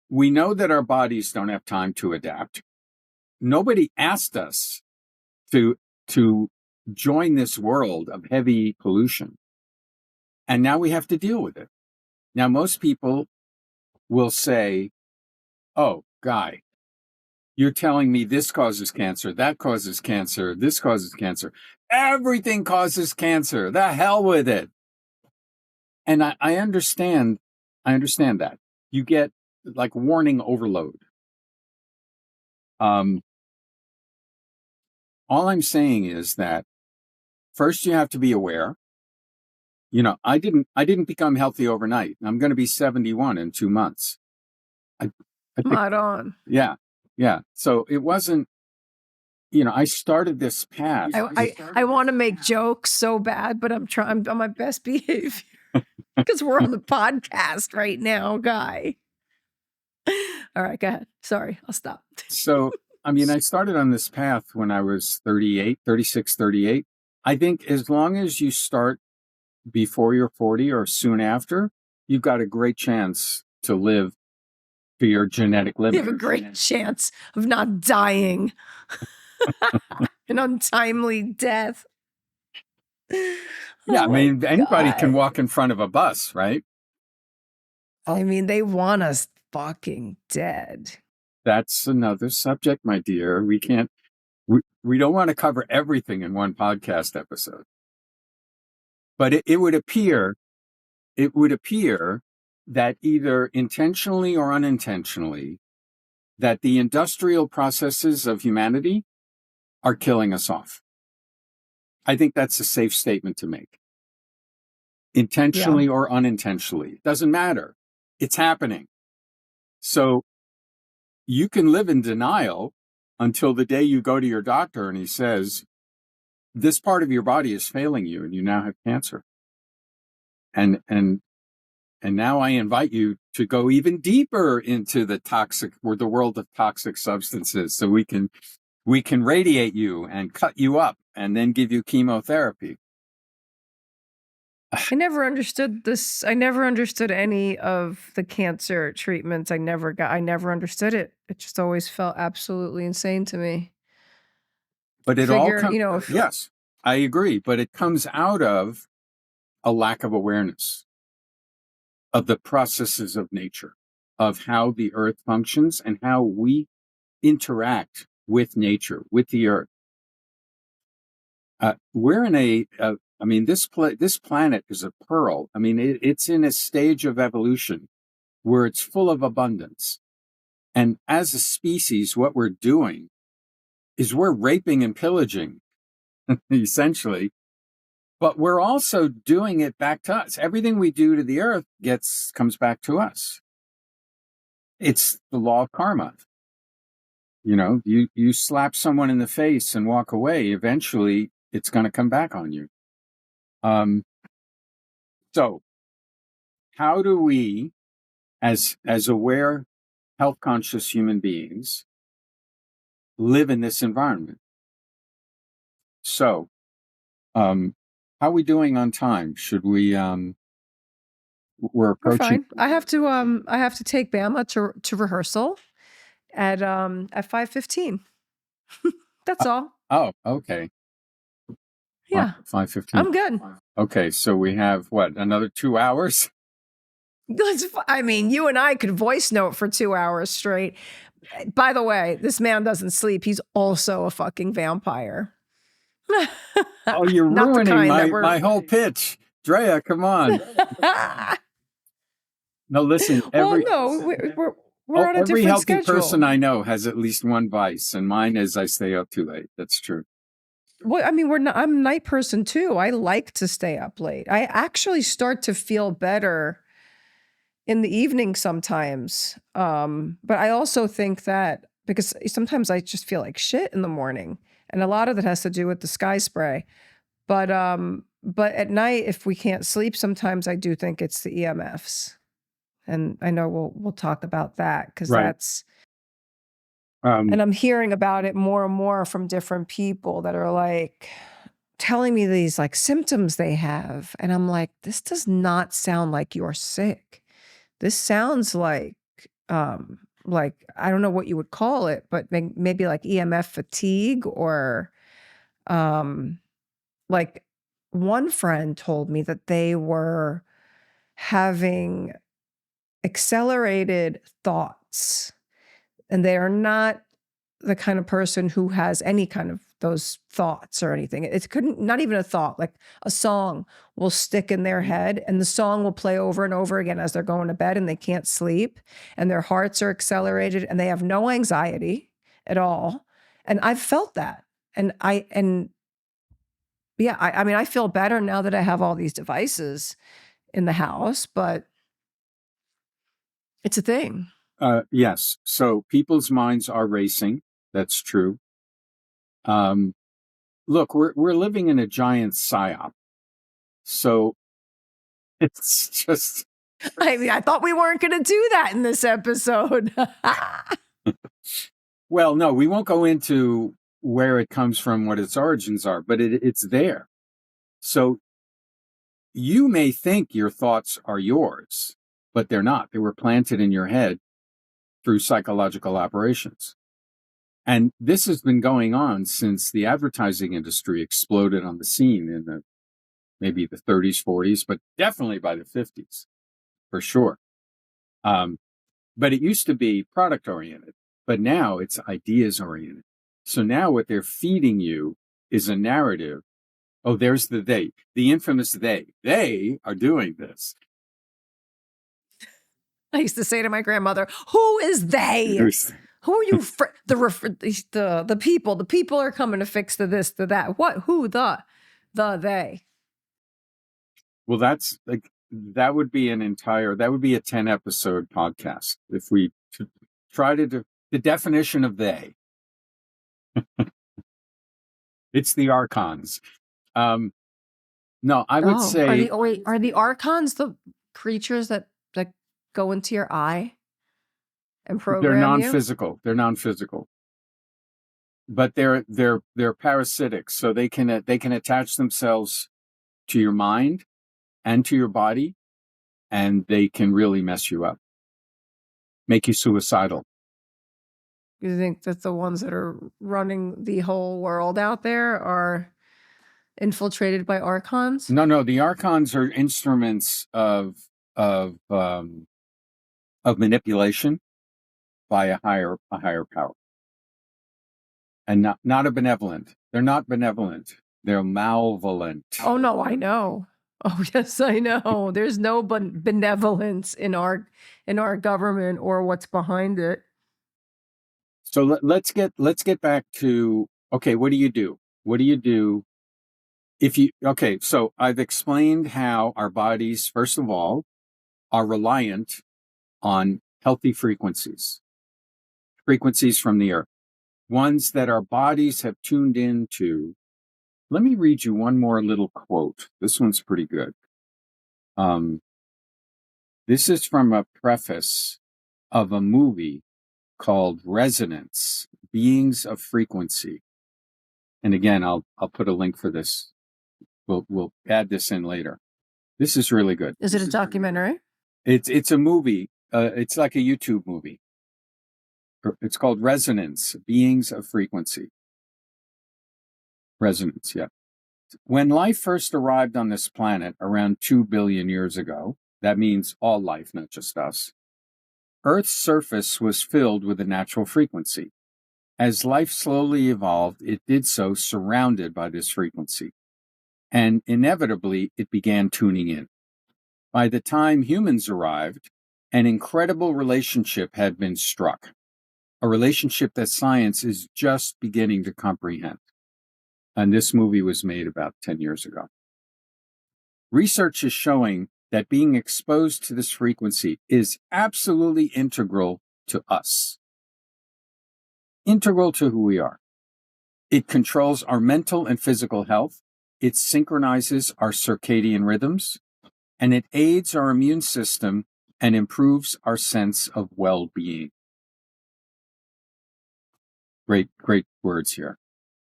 we know that our bodies don't have time to adapt. Nobody asked us to join this world of heavy pollution, and now we have to deal with it. Now, most people will say, "Oh, Guy, you're telling me this causes cancer, that causes cancer, this causes cancer. Everything causes cancer. The hell with it." And I understand that. You get like warning overload. All I'm saying is that first you have to be aware. You know, I didn't become healthy overnight. I'm going to be 71 in 2 months. I think, Right on. yeah. So it wasn't, you know, I started this path. I want to make jokes so bad, but I'm on my best behavior because we're on the podcast right now, Guy. All right, go ahead. Sorry, I'll stop. So, I mean, I started on this path when I was 36, 38. I think as long as you start before you're 40 or soon after, you've got a great chance to live to your genetic limit. You have a great chance of not dying an untimely death. Yeah, I mean, anybody can walk in front of a bus, right? I mean, they want us fucking dead. That's another subject, my dear. We don't want to cover everything in one podcast episode. But it would appear that either intentionally or unintentionally, that the industrial processes of humanity are killing us off. I think that's a safe statement to make. Intentionally or unintentionally. Doesn't matter. It's happening. So you can live in denial until the day you go to your doctor and he says, this part of your body is failing you and you now have cancer. And now I invite you to go even deeper into the world of toxic substances so we can radiate you and cut you up and then give you chemotherapy. I never understood this. I never understood any of the cancer treatments. I never understood it. It just always felt absolutely insane to me. But yes, I agree. But it comes out of a lack of awareness of the processes of nature, of how the earth functions and how we interact with nature, with the earth. We're in this planet is a pearl. I mean, it's in a stage of evolution where it's full of abundance. And as a species, what we're doing is we're raping and pillaging, essentially. But we're also doing it back to us. Everything we do to the earth comes back to us. It's the law of karma. You know, you slap someone in the face and walk away, eventually it's going to come back on you. So how do we, as aware, health conscious human beings, live in this environment? So, how are we doing on time? Should we, we're approaching. We're fine. I have to take Bama to rehearsal at 5:15. That's all. Oh, okay. Yeah. 5:15. I'm good. Okay, so we have another 2 hours? I mean, you and I could voice note for 2 hours straight. By the way, this man doesn't sleep. He's also a fucking vampire. Oh, you're ruining my whole pitch. Drea, come on. No, listen. We're on a every different healthy schedule. person I know has at least one vice, and mine is I stay up too late. That's true. Well, I mean, I'm a night person too. I like to stay up late. I actually start to feel better in the evening sometimes. But I also think that because sometimes I just feel like shit in the morning, and a lot of that has to do with the sky spray. But at night, if we can't sleep, sometimes I do think it's the EMFs, and I know we'll talk about that because that's. And I'm hearing about it more and more from different people that are like telling me these like symptoms they have. And I'm like, this does not sound like you're sick. This sounds like I don't know what you would call it, but maybe like EMF fatigue or like one friend told me that they were having accelerated thoughts. And they are not the kind of person who has any kind of those thoughts or anything. It couldn't, not even a thought, like a song will stick in their head and the song will play over and over again as they're going to bed and they can't sleep and their hearts are accelerated and they have no anxiety at all. And I've felt that. I mean, I feel better now that I have all these devices in the house, but it's a thing. Yes. So people's minds are racing. That's true. Look, we're living in a giant psyop. So it's just. I mean, I thought we weren't going to do that in this episode. Well, no, we won't go into where it comes from, what its origins are, but it's there. So you may think your thoughts are yours, but they're not. They were planted in your head through psychological operations. And this has been going on since the advertising industry exploded on the scene in maybe the 30s, 40s, but definitely by the 50s, for sure. But it used to be product oriented, but now it's ideas oriented. So now what they're feeding you is a narrative. Oh, there's the infamous they. They are doing this. I used to say to my grandmother, "Who is they? Who are you? The people. The people are coming to fix the this, the that. What? Who? The they." Well, that's like that would be a 10-episode podcast if we try to do the definition of they. It's the archons. No, I would say. Are the archons the creatures that go into your eye and program They're non-physical. They're non-physical, but they're parasitic. So they can attach themselves to your mind and to your body, and they can really mess you up, make you suicidal. You think that the ones that are running the whole world out there are infiltrated by archons? No. The archons are instruments of manipulation by a higher power, and not a benevolent. They're not benevolent. They're malevolent. Oh no, I know. Oh yes, I know. There's no benevolence in our government or what's behind it. So let's get back to, okay, what do you do? What do you do so I've explained how our bodies, first of all, are reliant on healthy frequencies from the earth, ones that our bodies have tuned into. Let me read you one more little quote. This one's pretty good. This is from a preface of a movie called Resonance, Beings of Frequency. And again, I'll put a link for this. We'll add this in later. This is really good. Is it a documentary? It's a movie. It's like a YouTube movie. It's called Resonance, Beings of Frequency. Resonance, yeah. When life first arrived on this planet around 2 billion years ago, that means all life, not just us, Earth's surface was filled with a natural frequency. As life slowly evolved, it did so surrounded by this frequency. And inevitably, it began tuning in. By the time humans arrived, an incredible relationship had been struck, a relationship that science is just beginning to comprehend. And this movie was made about 10 years ago. Research is showing that being exposed to this frequency is absolutely integral to us, integral to who we are. It controls our mental and physical health. It synchronizes our circadian rhythms, and it aids our immune system and improves our sense of well-being. Great words here.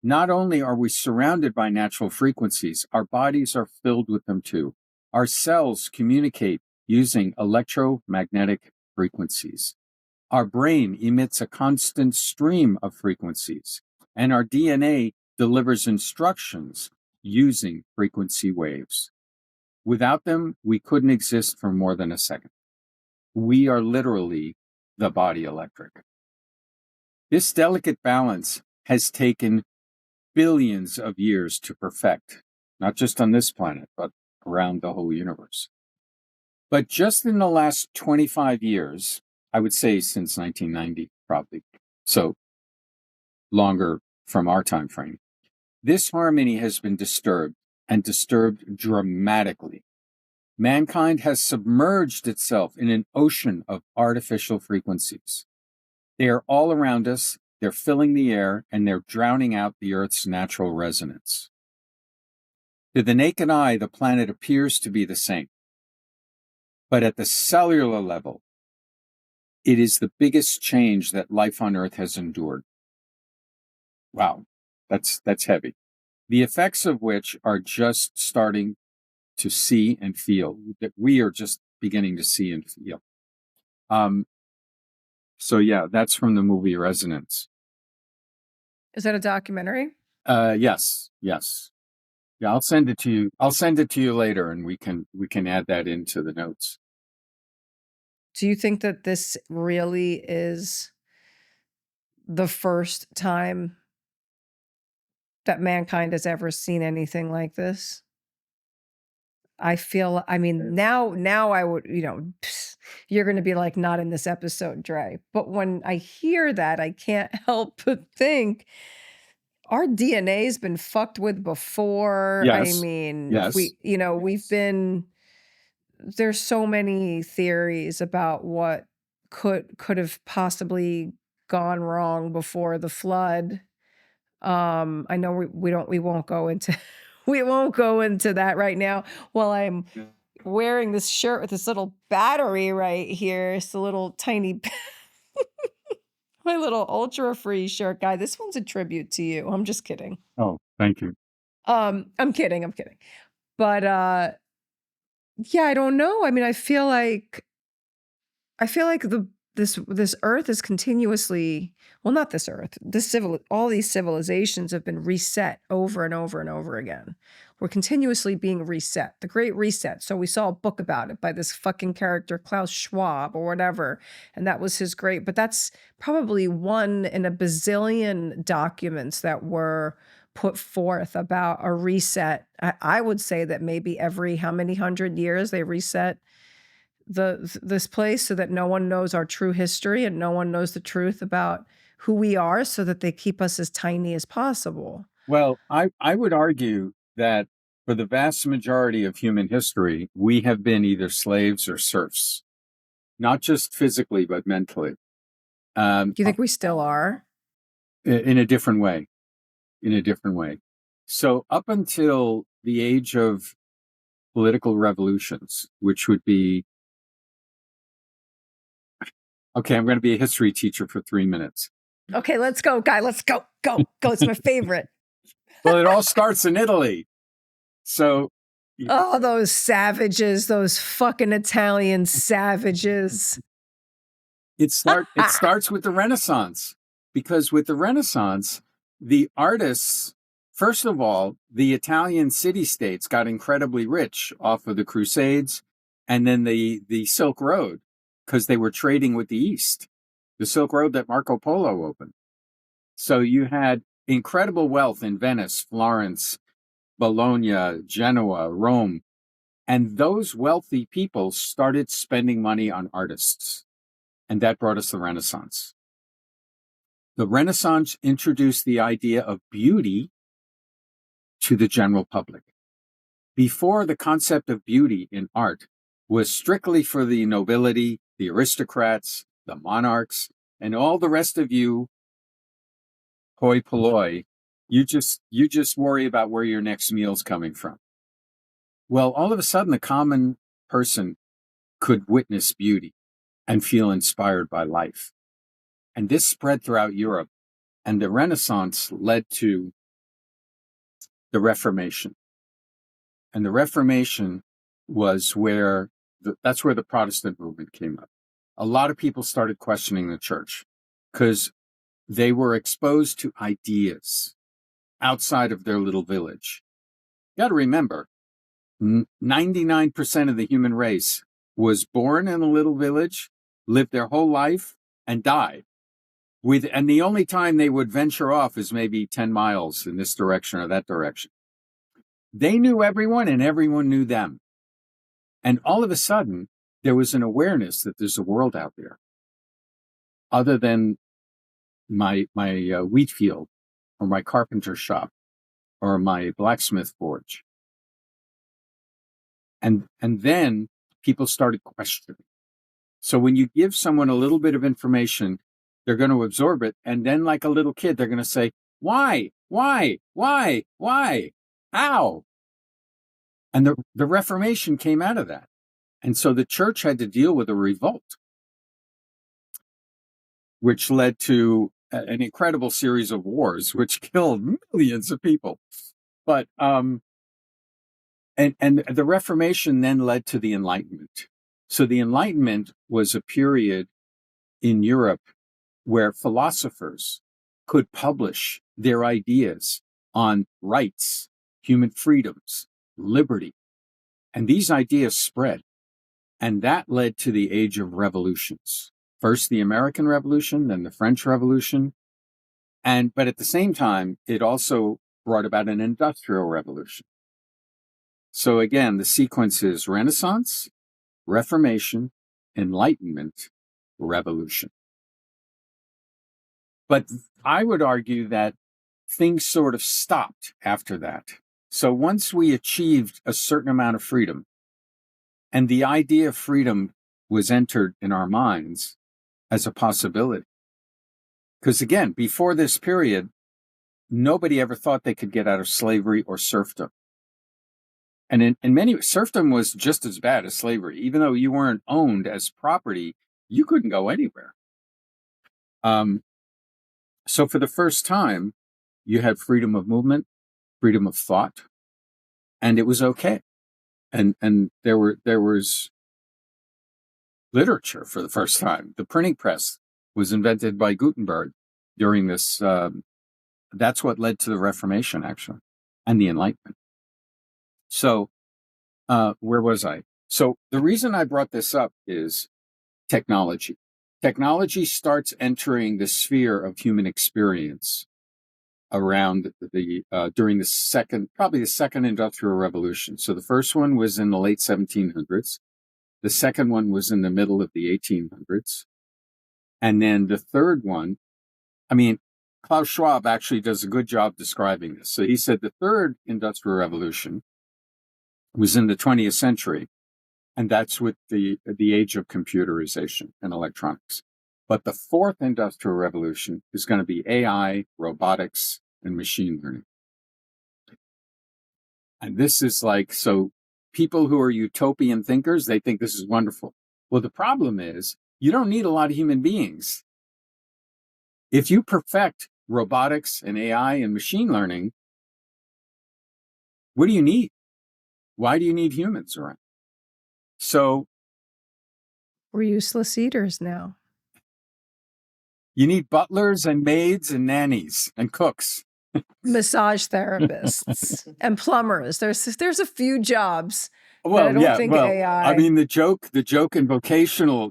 Not only are we surrounded by natural frequencies, our bodies are filled with them too. Our cells communicate using electromagnetic frequencies. Our brain emits a constant stream of frequencies, and our DNA delivers instructions using frequency waves. Without them, we couldn't exist for more than a second. We are literally the body electric. This delicate balance has taken billions of years to perfect, not just on this planet, but around the whole universe. But just in the last 25 years, I would say since 1990, probably, so longer from our time frame, this harmony has been disturbed, and disturbed dramatically. Mankind has submerged itself in an ocean of artificial frequencies. They are all around us, they're filling the air, and they're drowning out the Earth's natural resonance. To the naked eye, the planet appears to be the same. But at the cellular level, it is the biggest change that life on Earth has endured. Wow, that's heavy. The effects of which are just starting to see and feel, that we are just beginning to see and feel. So yeah, that's from the movie Resonance. Is that a documentary? Yes. Yeah, I'll send it to you. I'll send it to you later, and we can add that into the notes. Do you think that this really is the first time that mankind has ever seen anything like this? I mean, now I would, you're going to be like, not in this episode, Dre. But when I hear that, I can't help but think our DNA has been fucked with before. I Yes. mean, Yes. there's so many theories about what could have possibly gone wrong before the flood. I know we won't go into we won't go into that right now while I'm wearing this shirt with this little battery right here. It's a little tiny my little Ultrafree shirt, guy. This one's a tribute to you. I'm just kidding. Oh, thank you. I'm kidding. But yeah, I don't know. I mean, I feel like this earth is continuously, well, not this earth, all these civilizations have been reset over and over and over again. We're continuously being reset, the Great Reset. So we saw a book about it by this fucking character, Klaus Schwab or whatever. And that was his great, but that's probably one in a bazillion documents that were put forth about a reset. I would say that maybe every how many 100 years they reset this place so that no one knows our true history and no one knows the truth about who we are, so that they keep us as tiny as possible. Well, I would argue that for the vast majority of human history, we have been either slaves or serfs, not just physically, but mentally. Do you think we still are? In a different way. So up until the age of political revolutions, which would be, okay, I'm going to be a history teacher for 3 minutes. Okay, let's go, Guy. Let's go. It's my favorite. Well, it all starts in Italy. So, oh, those savages, those fucking Italian savages. It starts with the Renaissance, because with the Renaissance, the artists, first of all, the Italian city-states got incredibly rich off of the Crusades and then the Silk Road, because they were trading with the East, the Silk Road that Marco Polo opened. So you had incredible wealth in Venice, Florence, Bologna, Genoa, Rome, and those wealthy people started spending money on artists, and that brought us the Renaissance. The Renaissance introduced the idea of beauty to the general public. Before, the concept of beauty in art was strictly for the nobility, the aristocrats, the monarchs, and all the rest of you, hoi polloi, you just worry about where your next meal's coming from. Well, all of a sudden, the common person could witness beauty and feel inspired by life. And this spread throughout Europe, and the Renaissance led to the Reformation. And the Reformation was that's where the Protestant movement came up. A lot of people started questioning the church because they were exposed to ideas outside of their little village. You got to remember, 99% of the human race was born in a little village, lived their whole life, and died. And the only time they would venture off is maybe 10 miles in this direction or that direction. They knew everyone and everyone knew them. And all of a sudden, there was an awareness that there's a world out there other than my wheat field or my carpenter shop or my blacksmith forge. And then people started questioning. So when you give someone a little bit of information, they're going to absorb it. And then like a little kid, they're going to say, why, how? And the Reformation came out of that. And so the church had to deal with a revolt, which led to an incredible series of wars, which killed millions of people. But, and the Reformation then led to the Enlightenment. So the Enlightenment was a period in Europe where philosophers could publish their ideas on rights, human freedoms, liberty. And these ideas spread. And that led to the age of revolutions. First, the American Revolution, then the French Revolution. But at the same time, it also brought about an industrial revolution. So again, the sequence is Renaissance, Reformation, Enlightenment, Revolution. But I would argue that things sort of stopped after that. So once we achieved a certain amount of freedom, and the idea of freedom was entered in our minds as a possibility. Because again, before this period, nobody ever thought they could get out of slavery or serfdom. And in many ways, serfdom was just as bad as slavery. Even though you weren't owned as property, you couldn't go anywhere. So for the first time, you had freedom of movement, freedom of thought, and it was okay. And there was literature for the first time. The printing press was invented by Gutenberg during this. That's what led to the Reformation, actually, and the Enlightenment. So where was I? So the reason I brought this up is technology. Technology starts entering the sphere of human experience around during the second industrial revolution. So the first one was in the late 1700s. The second one was in the middle of the 1800s. And then the third one, Klaus Schwab actually does a good job describing this. So he said the third industrial revolution was in the 20th century. And that's with the age of computerization and electronics. But the fourth industrial revolution is going to be AI, robotics, and machine learning. And this is so people who are utopian thinkers, they think this is wonderful. Well, the problem is you don't need a lot of human beings. If you perfect robotics and AI and machine learning, what do you need? Why do you need humans around? So we're useless eaters now. You need butlers and maids and nannies and cooks. Massage therapists and plumbers. There's a few jobs. Well, I don't think AI. I mean, the joke in vocational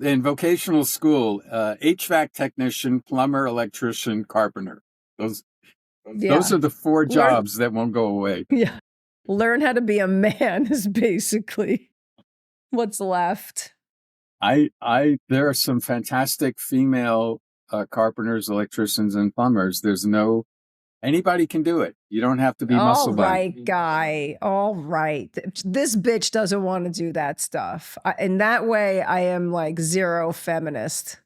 school, HVAC technician, plumber, electrician, carpenter. Those are the four jobs that won't go away. Yeah. Learn how to be a man is basically what's left. There are some fantastic female carpenters, electricians, and plumbers. Anybody can do it. You don't have to be muscle bound. All right, Guy. All right. This bitch doesn't want to do that stuff. In that way, I am zero feminist.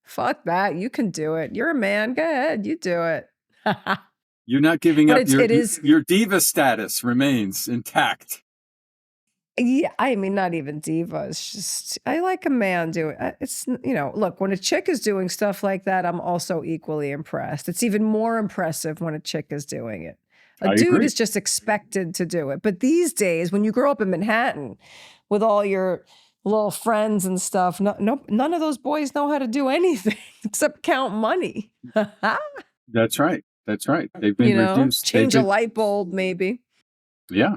Fuck that. You can do it. You're a man. Go ahead. You do it. You're not giving up. Your diva status remains intact. Yeah, not even diva. It's just, I like a man do it. It's, look, when a chick is doing stuff like that, I'm also equally impressed. It's even more impressive when a chick is doing it. A dude is just expected to do it. But these days, when you grow up in Manhattan with all your little friends and stuff, none of those boys know how to do anything except count money. That's right. They've been reduced. Change a light bulb, maybe. Yeah.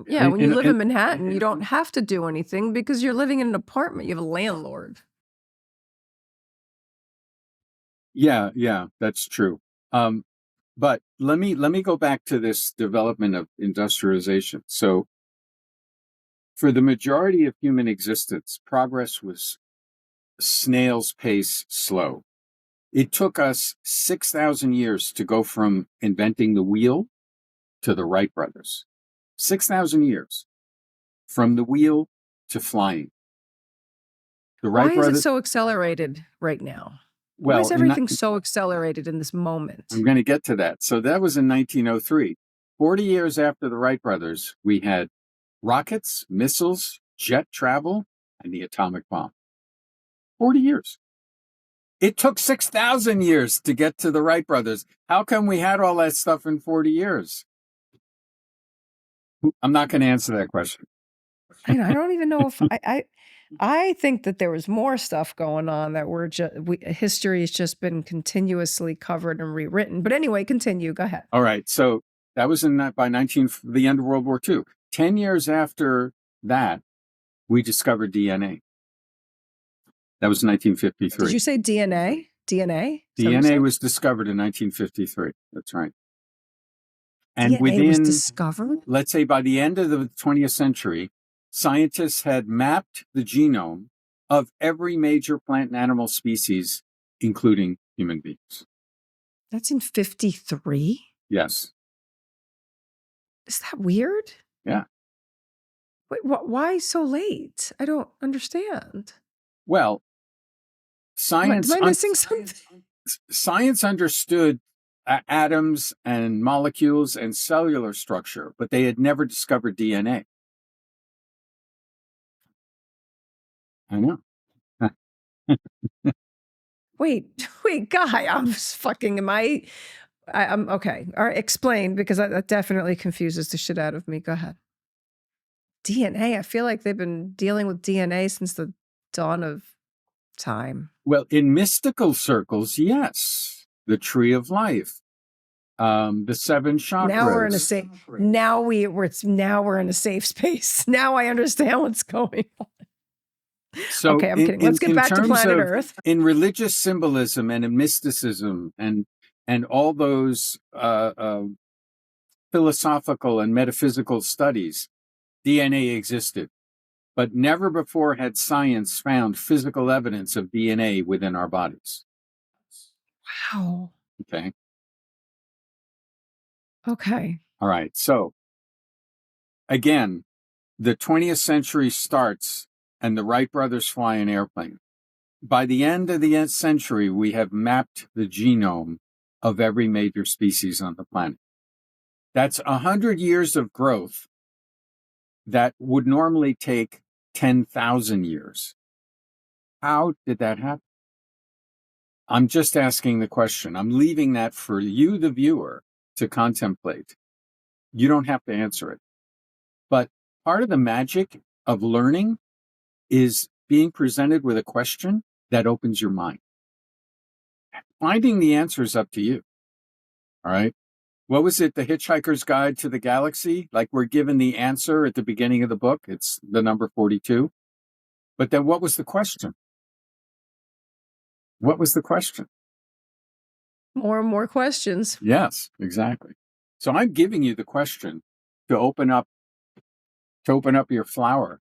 Yeah, when you live in Manhattan, you don't have to do anything because you're living in an apartment. You have a landlord. Yeah, that's true. But let me go back to this development of industrialization. So for the majority of human existence, progress was snail's pace slow. It took us 6,000 years to go from inventing the wheel to the Wright brothers. 6,000 years from the wheel to flying. The Why Wright is it brothers. so accelerated right now? Why is Well, everything so accelerated in this moment? I'm going to get to that. So that was in 1903. 40 years after the Wright brothers, we had rockets, missiles, jet travel, and the atomic bomb. 40 years. It took 6,000 years to get to the Wright brothers. How come we had all that stuff in 40 years? I'm not going to answer that question. I don't even know if I think that there was more stuff going on that history has just been continuously covered and rewritten. But anyway, continue. Go ahead. All right. So that was by the end of World War II. 10 years after that, we discovered DNA. That was 1953. Did you say DNA? DNA? DNA was discovered in 1953. That's right. And DNA was discovered? Let's say by the end of the 20th century, scientists had mapped the genome of every major plant and animal species, including human beings. That's in 53? Yes. Is that weird? Yeah. Wait, why so late? I don't understand. Well, science... Am I missing something? Science understood atoms and molecules and cellular structure, but they had never discovered DNA. I know. Wait, Guy, I'm okay. All right, explain, because that definitely confuses the shit out of me. Go ahead. DNA, I feel like they've been dealing with DNA since the dawn of time. Well, in mystical circles, yes. The tree of life, the 7 chakras. Now we're in a safe. Now we're in a safe space. Now I understand what's going on. So okay, I'm kidding. Let's get back to planet Earth. In religious symbolism and in mysticism and all those philosophical and metaphysical studies, DNA existed. But never before had science found physical evidence of DNA within our bodies. Wow. Okay. Okay. All right. So, again, the 20th century starts and the Wright brothers fly an airplane. By the end of the century, we have mapped the genome of every major species on the planet. That's 100 years of growth that would normally take 10,000 years. How did that happen? I'm just asking the question. I'm leaving that for you, the viewer, to contemplate. You don't have to answer it. But part of the magic of learning is being presented with a question that opens your mind. Finding the answer is up to you. All right? What was it? The Hitchhiker's Guide to the Galaxy? Like we're given the answer at the beginning of the book. It's the number 42. But then what was the question? What was the question? More and more questions. Yes, exactly. So I'm giving you the question to open up your flower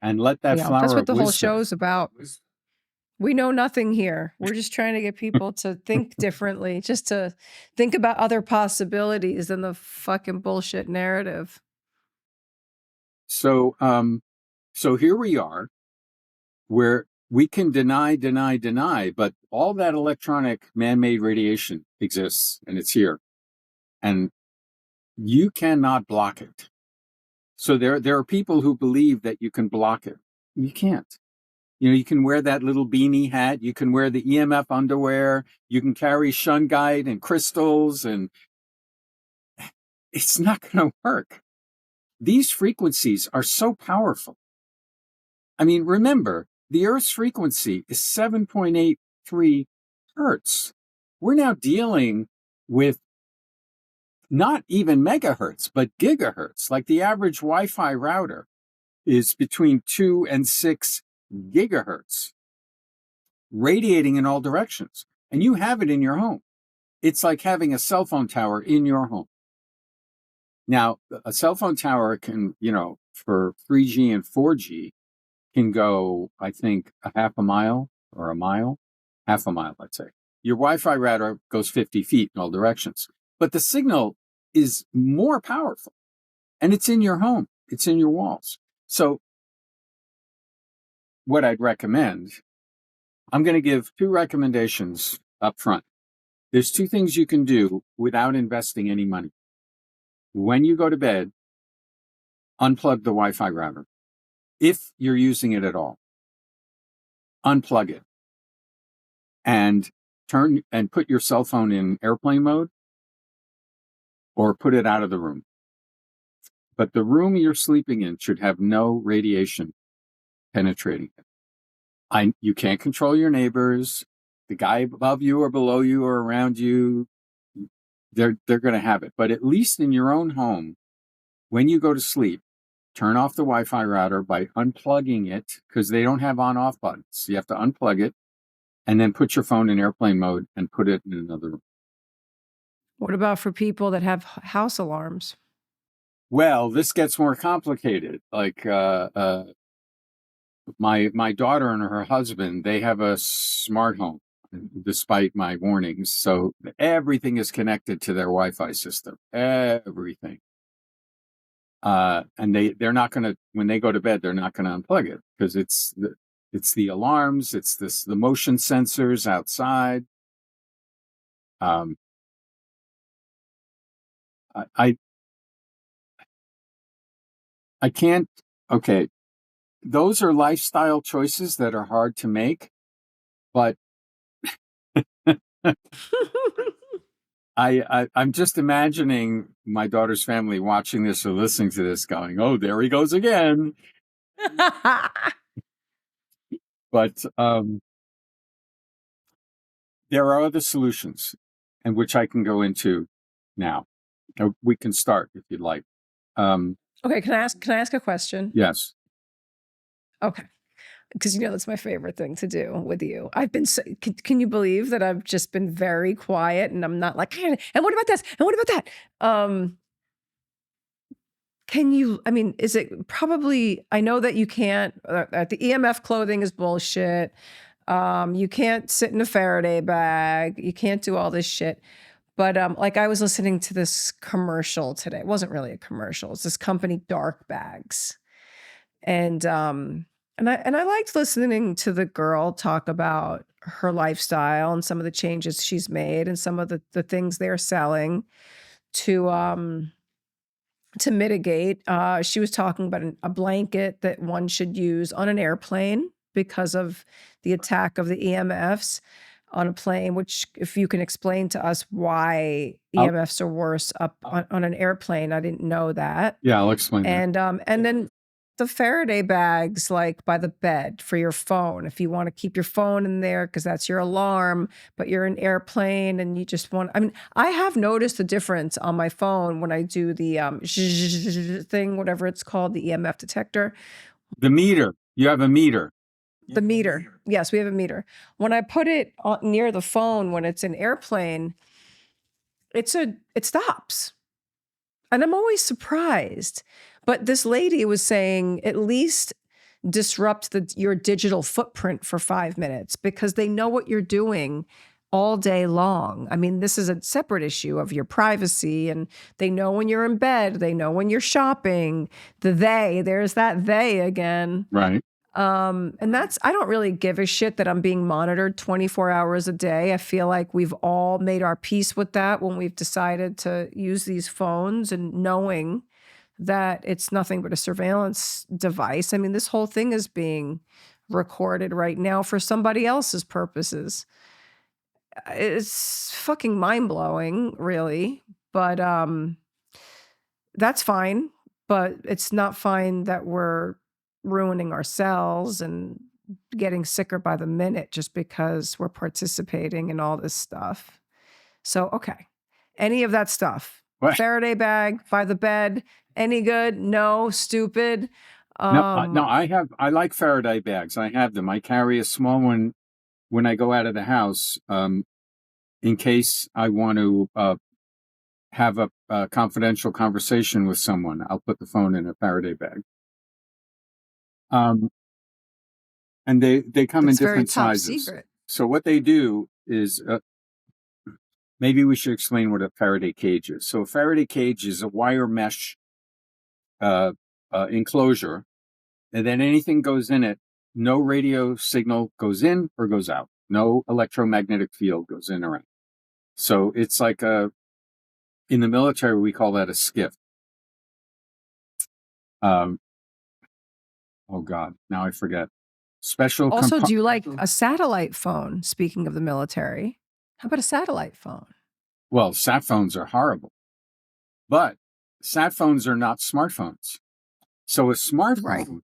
and let that flower. That's what the of whole wisdom. show's about. We know nothing here. We're just trying to get people to think differently, just to think about other possibilities than the fucking bullshit narrative. So here we are, where we can deny, but all that electronic man-made radiation exists and it's here. And you cannot block it. So there are people who believe that you can block it. You can't. You can wear that little beanie hat. You can wear the EMF underwear. You can carry shungite and crystals, and it's not going to work. These frequencies are so powerful. I mean, remember, the Earth's frequency is 7.83 hertz. We're now dealing with not even megahertz, but gigahertz. Like the average Wi-Fi router is between 2 and 6 gigahertz, radiating in all directions. and you have it in your home. It's like having a cell phone tower in your home. Now, a cell phone tower can, for 3G and 4G, can go, I think, a half a mile or a mile, half a mile, let's say. Your Wi-Fi router goes 50 feet in all directions. But the signal is more powerful. And it's in your home. It's in your walls. So what I'd recommend, I'm going to give 2 recommendations up front. There's 2 things you can do without investing any money. When you go to bed, unplug the Wi-Fi router. If you're using it at all, unplug it and put your cell phone in airplane mode or put it out of the room. But the room you're sleeping in should have no radiation penetrating it. You can't control your neighbors. The guy above you or below you or around you, they're going to have it. But at least in your own home, when you go to sleep, turn off the Wi-Fi router by unplugging it, because they don't have on-off buttons. You have to unplug it and then put your phone in airplane mode and put it in another room. What about for people that have house alarms? Well, this gets more complicated. Like my daughter and her husband, they have a smart home, despite my warnings. So everything is connected to their Wi-Fi system. Everything. And they're not going to, when they go to bed, they're not going to unplug it, because it's the alarms, it's the motion sensors outside. I can't. Okay, those are lifestyle choices that are hard to make, but I'm just imagining my daughter's family watching this or listening to this, going, "Oh, there he goes again." But there are other solutions, and which I can go into now. We can start if you'd like. Okay, can I ask a question? Yes. Okay. Because that's my favorite thing to do with you. I've been can you believe that I've just been very quiet, and I'm not like, and what about this? And what about that? Is it probably, I know that you can't, the EMF clothing is bullshit. You can't sit in a Faraday bag. You can't do all this shit. But like, I was listening to this commercial today. It wasn't really a commercial. It's this company, Dark Bags. And I liked listening to the girl talk about her lifestyle and some of the changes she's made and some of the things they're selling to mitigate. She was talking about a blanket that one should use on an airplane because of the attack of the EMFs on a plane, which, if you can explain to us why EMFs are worse up on an airplane, I didn't know that. Yeah, I'll explain that. And then the Faraday bags, like by the bed for your phone, if you want to keep your phone in there because that's your alarm, but you're in airplane and you just want, I have noticed the difference on my phone when I do the thing, whatever it's called, the EMF detector. The meter. You have a meter. The meter. Yes, we have a meter. When I put it near the phone when it's in airplane, it stops. And I'm always surprised. But this lady was saying, at least disrupt your digital footprint for 5 minutes, because they know what you're doing all day long. This is a separate issue of your privacy, and they know when you're in bed, they know when you're shopping. There's that they again. Right. And I don't really give a shit that I'm being monitored 24 hours a day. I feel like we've all made our peace with that when we've decided to use these phones, and knowing that it's nothing but a surveillance device. This whole thing is being recorded right now for somebody else's purposes. It's fucking mind-blowing, really. But that's fine. But it's not fine that we're ruining ourselves and getting sicker by the minute just because we're participating in all this stuff. So, okay. Any of that stuff. What? Faraday bag by the bed. Any good? No. Stupid. No, I like Faraday bags. I have them. I carry a small one when I go out of the house. in case I want to have a confidential conversation with someone. I'll put the phone in a Faraday bag. And they come in That's very different top sizes. secret. So what they do is, maybe we should explain what a Faraday cage is. So a Faraday cage is a wire mesh enclosure, and then anything goes in it. No radio signal goes in or goes out. No electromagnetic field goes in or out. So it's like in the military, we call that a skiff. Oh God, now I forget. Special. Also, do you like a satellite phone? Speaking of the military, how about a satellite phone? Well, sat phones are horrible, but sat phones are not smartphones. So a smartphone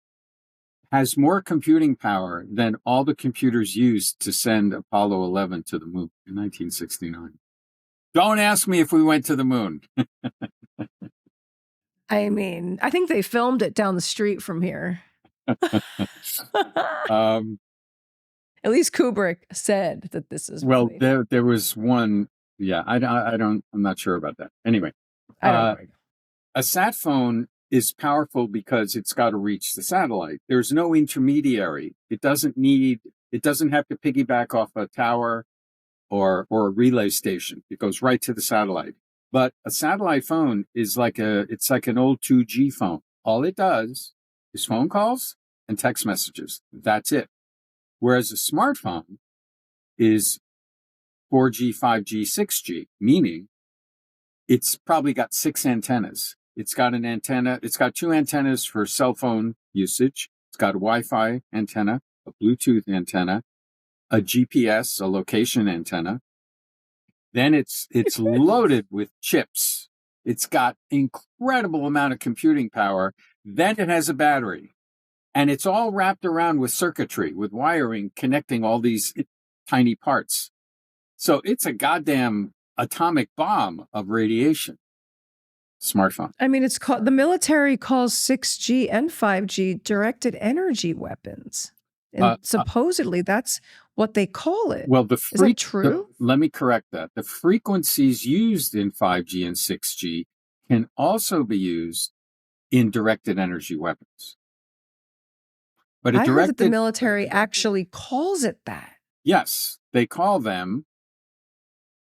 has more computing power than all the computers used to send Apollo 11 to the moon in 1969. Don't ask me if we went to the moon. I mean, I think they filmed it down the street from here. At least Kubrick said that this is. Well, there was one. Yeah, I'm not sure about that. Anyway, I don't know. A sat phone is powerful because it's got to reach the satellite. There's no intermediary. It doesn't have to piggyback off a tower or a relay station. It goes right to the satellite. But a satellite phone is it's like an old 2G phone. All it does is phone calls and text messages. That's it. Whereas a smartphone is 4G, 5G, 6G, meaning it's probably got 6 antennas. It's got an antenna. It's got 2 antennas for cell phone usage. It's got a Wi-Fi antenna, a Bluetooth antenna, a GPS, a location antenna. Then it's loaded with chips. It's got incredible amount of computing power. Then it has a battery. And it's all wrapped around with circuitry, with wiring connecting all these tiny parts. So it's a goddamn atomic bomb of radiation. Smartphone. I mean, it's called, the military calls 6G and 5G directed energy weapons. And supposedly that's what they call it. Well, is that true? Let me correct that. The frequencies used in 5G and 6G can also be used in directed energy weapons. But I heard that the military actually calls it that. Yes, they call them.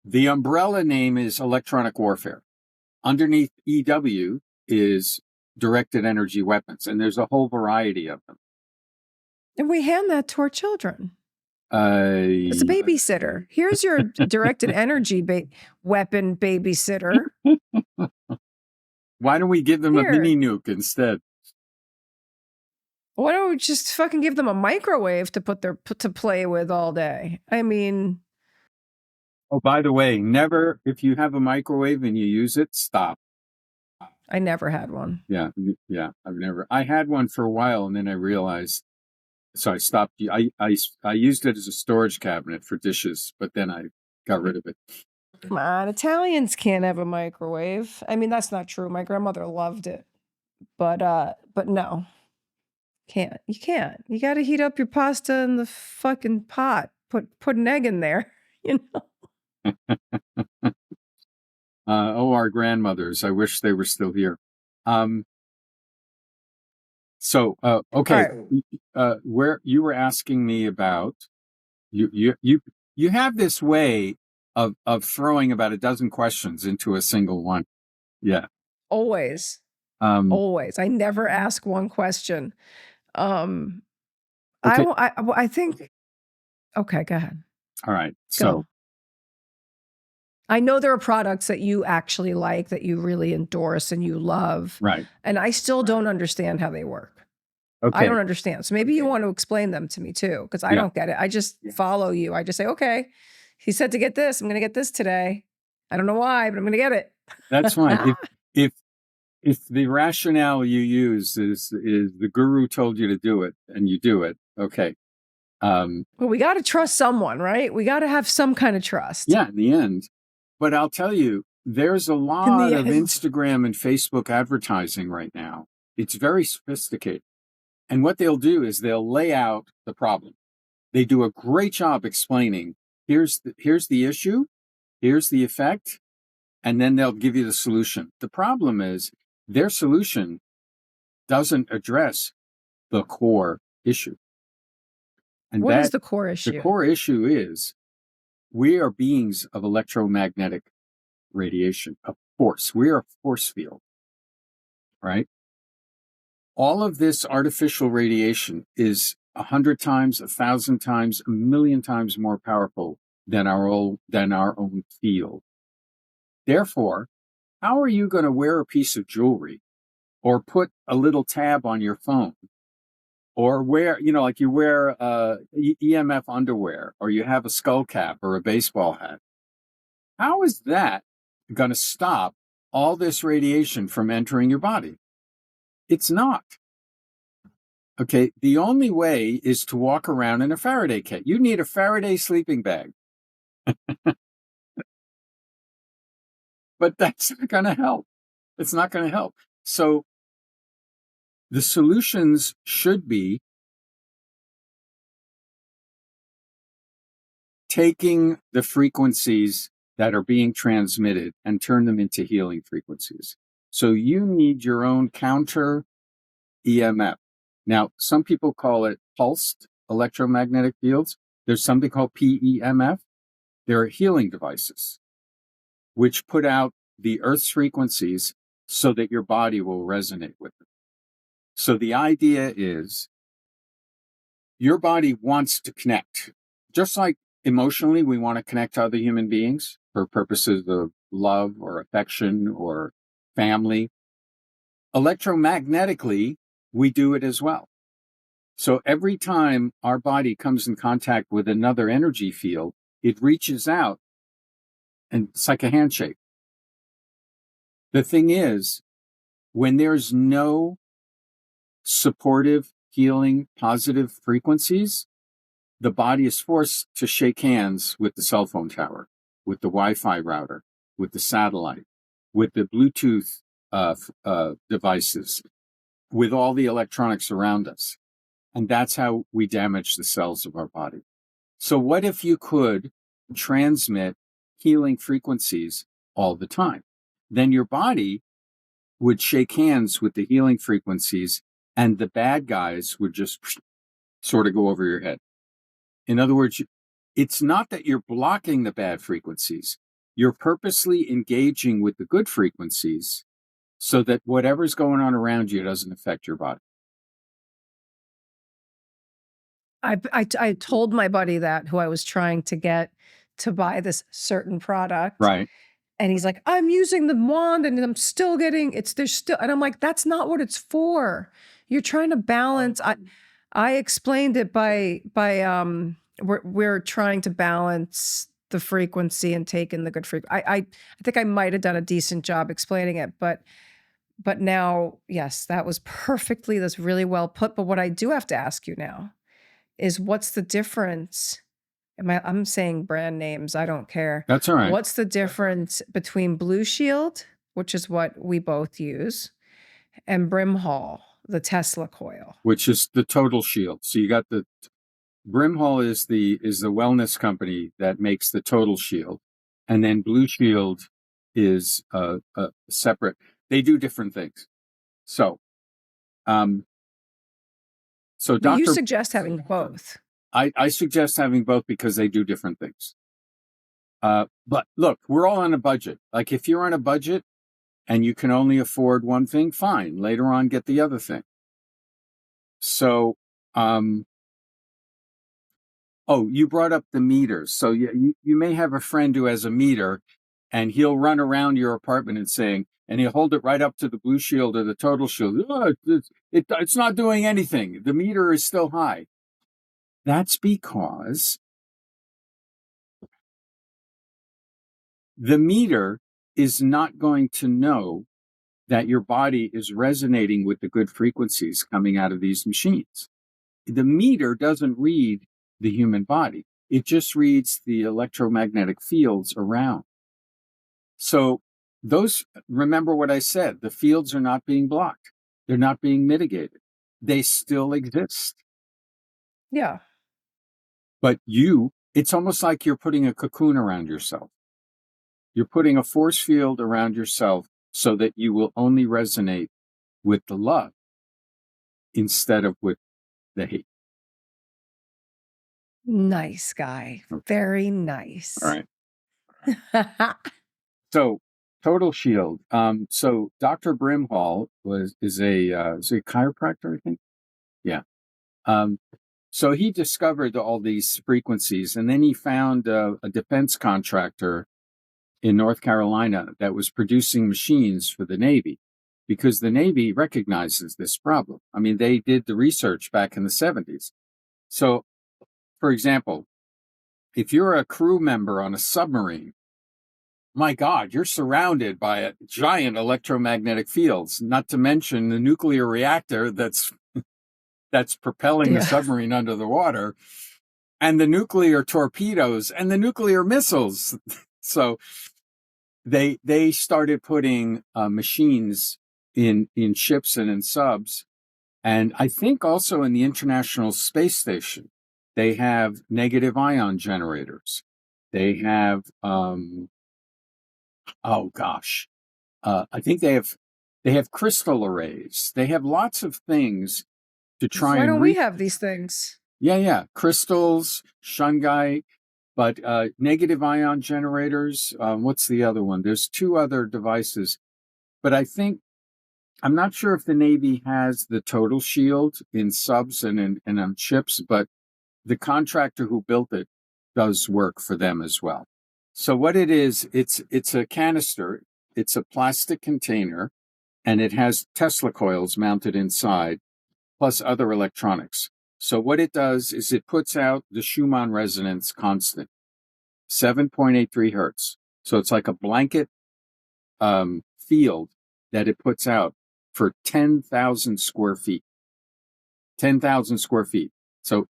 The umbrella name is electronic warfare. Underneath EW is directed energy weapons, and there's a whole variety of them. And we hand that to our children. It's a babysitter. Here's your directed energy weapon babysitter. Why don't we give them a mini nuke instead? Why don't we just fucking give them a microwave to to play with all day? I mean. Oh, by the way, never, if you have a microwave and you use it, stop. I never had one. Yeah, I had one for a while and then I realized, so I stopped. I used it as a storage cabinet for dishes, but then I got rid of it. Come on, Italians can't have a microwave. I mean, that's not true. My grandmother loved it, but no, can't. You can't. You got to heat up your pasta in the fucking pot. Put an egg in there, you know. Our grandmothers. I wish they were still here. So, okay. Right. Where you were asking me about, you have this way of throwing about a dozen questions into a single one. Yeah. Always. Always. I never ask one question. Okay. I think. Okay, go ahead. All right. So. I know there are products that you actually like, that you really endorse and you love. Right. And I still don't understand how they work. Okay. I don't understand. So maybe you want to explain them to me too, because I don't get it. I just follow you. I just say, okay, he said to get this. I'm going to get this today. I don't know why, but I'm going to get it. That's fine. if the rationale you use is the guru told you to do it and you do it, okay. Well, we got to trust someone, right? We got to have some kind of trust. Yeah, in the end. But I'll tell you, there's a lot of Instagram and Facebook advertising right now. It's very sophisticated. And what they'll do is they'll lay out the problem. They do a great job explaining, here's the issue, Here's the effect, and then they'll give you the solution. The problem is their solution doesn't address the core issue. And What is the core the issue? core issue is we are beings of electromagnetic radiation, of force. We are a force field, right? All of this artificial radiation is 100 times, 1,000 times, 1,000,000 times more powerful than our own field. Therefore, how are you going to wear a piece of jewelry or put a little tab on your phone or wear, like you wear EMF underwear or you have a skull cap or a baseball hat? How is that going to stop all this radiation from entering your body? It's not. Okay, the only way is to walk around in a Faraday kit. You need a Faraday sleeping bag. But that's not going to help. It's not going to help. So the solutions should be taking the frequencies that are being transmitted and turn them into healing frequencies. So you need your own counter EMF. Now, some people call it pulsed electromagnetic fields. There's something called PEMF. There are healing devices which put out the Earth's frequencies so that your body will resonate with them. So the idea is your body wants to connect. Just like emotionally, we want to connect to other human beings for purposes of love or affection or family. Electromagnetically, we do it as well. So every time our body comes in contact with another energy field, it reaches out and it's like a handshake. The thing is, when there's no supportive, healing, positive frequencies, the body is forced to shake hands with the cell phone tower, with the Wi-Fi router, with the satellite, with the Bluetooth devices, with all the electronics around us. And that's how we damage the cells of our body. So what if you could transmit healing frequencies all the time? Then your body would shake hands with the healing frequencies and the bad guys would just sort of go over your head. In other words, it's not that you're blocking the bad frequencies. You're purposely engaging with the good frequencies so that whatever's going on around you doesn't affect your body. I told my buddy that, who I was trying to get to buy this certain product. Right. And he's like, I'm using the wand and I'm still getting, and I'm like, that's not what it's for. You're trying to balance. I explained it by we're trying to balance the frequency and take in the good frequency. I think I might have done a decent job explaining it, but now, yes, that's really well put. But what I do have to ask you now is, what's the difference? I'm saying brand names. I don't care. That's all right. What's the difference between Blue Shield, which is what we both use, and Brimhall, the Tesla coil? Which is the total shield. So you got the Brimhall is the wellness company that makes the total shield. And then Blue Shield is a separate. They do different things. So You suggest having both. I suggest having both because they do different things. But look, we're all on a budget. Like if you're on a budget and you can only afford one thing, fine. Later on, get the other thing. So, you brought up the meters. So you may have a friend who has a meter and he'll run around your apartment and he'll hold it right up to the Blue Shield or the Total Shield. Oh, it's not doing anything. The meter is still high. That's because the meter is not going to know that your body is resonating with the good frequencies coming out of these machines. The meter doesn't read the human body. It just reads the electromagnetic fields around. So remember what I said, the fields are not being blocked. They're not being mitigated. They still exist. Yeah. But it's almost like you're putting a cocoon around yourself. You're putting a force field around yourself so that you will only resonate with the love instead of with the hate. Nice guy. Very nice. All right. So, total shield. So Dr. Brimhall is a chiropractor, I think. Yeah. So he discovered all these frequencies, and then he found a defense contractor in North Carolina that was producing machines for the Navy, because the Navy recognizes this problem. I mean, they did the research back in the 70s. So, for example, if you're a crew member on a submarine, my God, you're surrounded by a giant electromagnetic fields, not to mention the nuclear reactor that's propelling the submarine under the water, and the nuclear torpedoes and the nuclear missiles. So they started putting machines in ships and in subs, and I think also in the International Space Station, they have negative ion generators. They have I think they have crystal arrays. They have lots of things to try. Why and don't we have these things? Yeah, crystals, shungite, but negative ion generators. What's the other one? There's two other devices, but I'm not sure if the Navy has the total shield in subs and on ships, but the contractor who built it does work for them as well. So what it is, it's a canister, it's a plastic container, and it has Tesla coils mounted inside, plus other electronics. So what it does is it puts out the Schumann resonance constant, 7.83 hertz. So it's like a blanket field that it puts out for 10,000 square feet. 10,000 square feet. So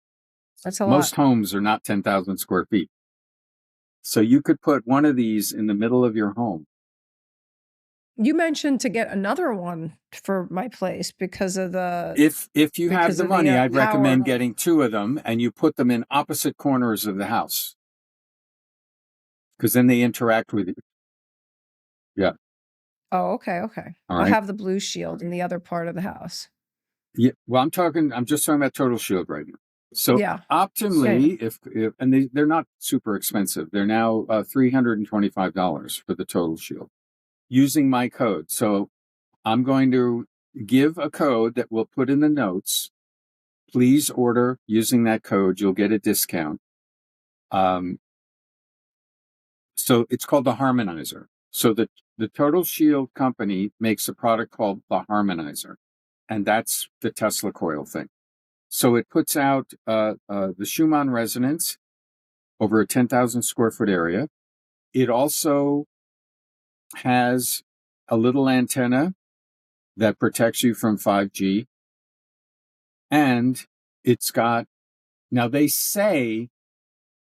that's a lot. Most homes are not 10,000 square feet. So you could put one of these in the middle of your home. You mentioned to get another one for my place because of the... If you have the money, I'd recommend getting two of them, and you put them in opposite corners of the house, because then they interact with you. Yeah. Oh, okay. All I'll right. have the blue shield in the other part of the house. Yeah. Well, I'm just talking about total shield right now. So yeah. Optimally, if and they're not super expensive. They're now $325 for the total shield, using my code. So I'm going to give a code that we'll put in the notes. Please order using that code. You'll get a discount. So it's called the Harmonizer. So the Total Shield company makes a product called the Harmonizer, and that's the Tesla coil thing. So it puts out the Schumann resonance over a 10,000 square foot area. It also has a little antenna that protects you from 5G. And it's got, now they say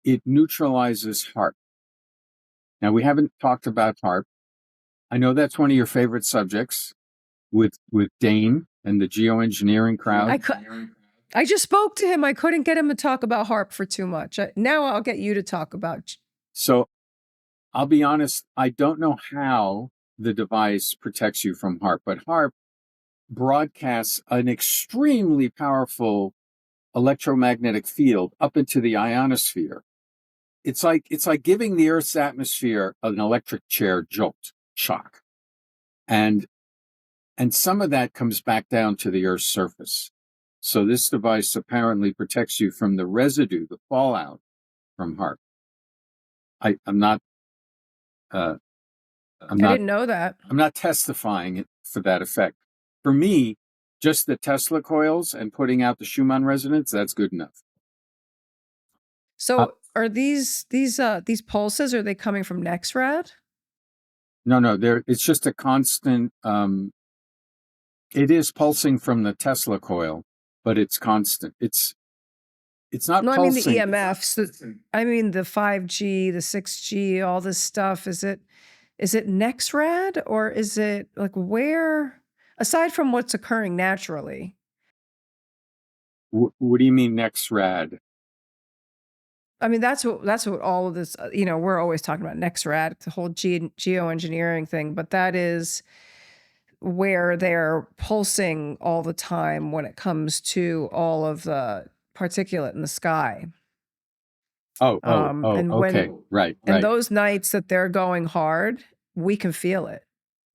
it neutralizes HARP. Now, we haven't talked about HARP. I know that's one of your favorite subjects with Dane and the geoengineering crowd. I just spoke to him. I couldn't get him to talk about HARP for too much. Now I'll get you to talk about. So I'll be honest, I don't know how the device protects you from HARP, but HARP broadcasts an extremely powerful electromagnetic field up into the ionosphere. It's like giving the Earth's atmosphere an electric chair shock. And some of that comes back down to the Earth's surface. So this device apparently protects you from the residue, the fallout from HARP. I didn't know that. I'm not testifying for that effect. For me, just the Tesla coils and putting out the Schumann resonance, that's good enough. So are these pulses, are they coming from NextRad? No, it's just a constant, it is pulsing from the Tesla coil, but it's constant. It's not pulsing. I mean the EMFs, I mean the 5G, the 6G, all this stuff. Is it NextRad, or is it like where, aside from what's occurring naturally? What do you mean NextRad? I mean, that's what all of this, we're always talking about NextRad, the whole geoengineering thing, but that is where they're pulsing all the time when it comes to all of the particulate in the sky. And Okay. Right. and those nights that they're going hard, we can feel it.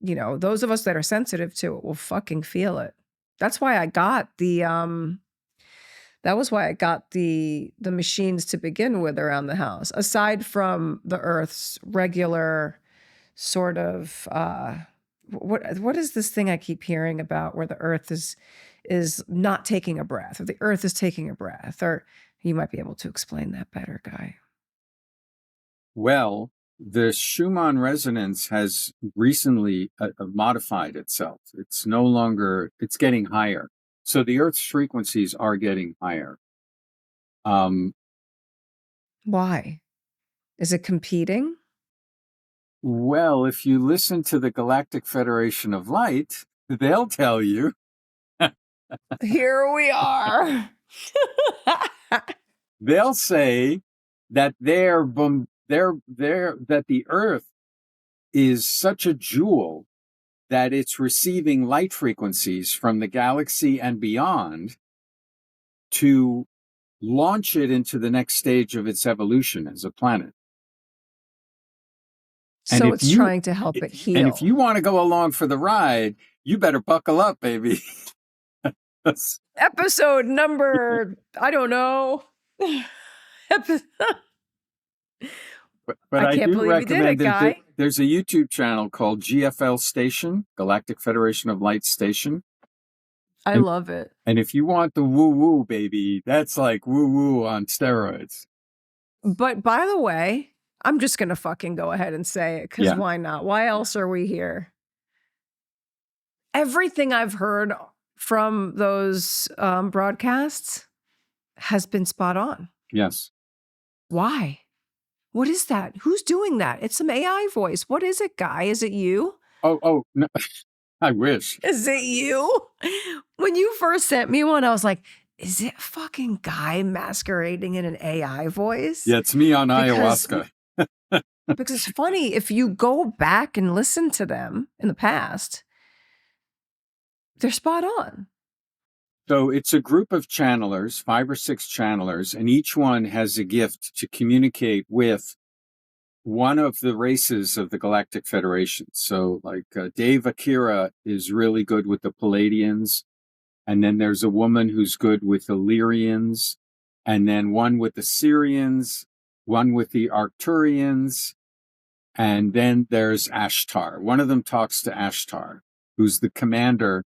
Those of us that are sensitive to it will fucking feel it. That's why I got the machines to begin with around the house, aside from the Earth's regular sort of what is this thing I keep hearing about where the Earth is not taking a breath, or the Earth is taking a breath, or you might be able to explain that better, Guy. Well, the Schumann resonance has recently modified itself. It's no longer, it's getting higher. So the Earth's frequencies are getting higher. Why? Is it competing? Well, if you listen to the Galactic Federation of Light, they'll tell you. Here we are. They'll say that that the Earth is such a jewel that it's receiving light frequencies from the galaxy and beyond to launch it into the next stage of its evolution as a planet. So it's trying to help it heal. And if you want to go along for the ride, you better buckle up, baby. Episode number, I don't know. But I can't believe you did it, Guy. There's a YouTube channel called GFL Station, Galactic Federation of Light Station. I love it. And if you want the woo-woo, baby, that's like woo-woo on steroids. But by the way, I'm just going to fucking go ahead and say it, because why not? Why else are we here? Everything I've heard from those broadcasts has been spot on. Yes. Why? What is that? Who's doing that? It's some AI voice. What is it, Guy? Is it you? Oh, no. I wish. Is it you? When you first sent me one, I was like, is it fucking Guy masquerading in an AI voice? Yeah, it's me on ayahuasca. Because it's funny, if you go back and listen to them in the past, they're spot on. So it's a group of channelers, 5 or 6 channelers, and each one has a gift to communicate with one of the races of the Galactic Federation. So like Dave Akira is really good with the Palladians. And then there's a woman who's good with the Lyrians. And then one with the Syrians, one with the Arcturians. And then there's Ashtar. One of them talks to Ashtar, who's the commander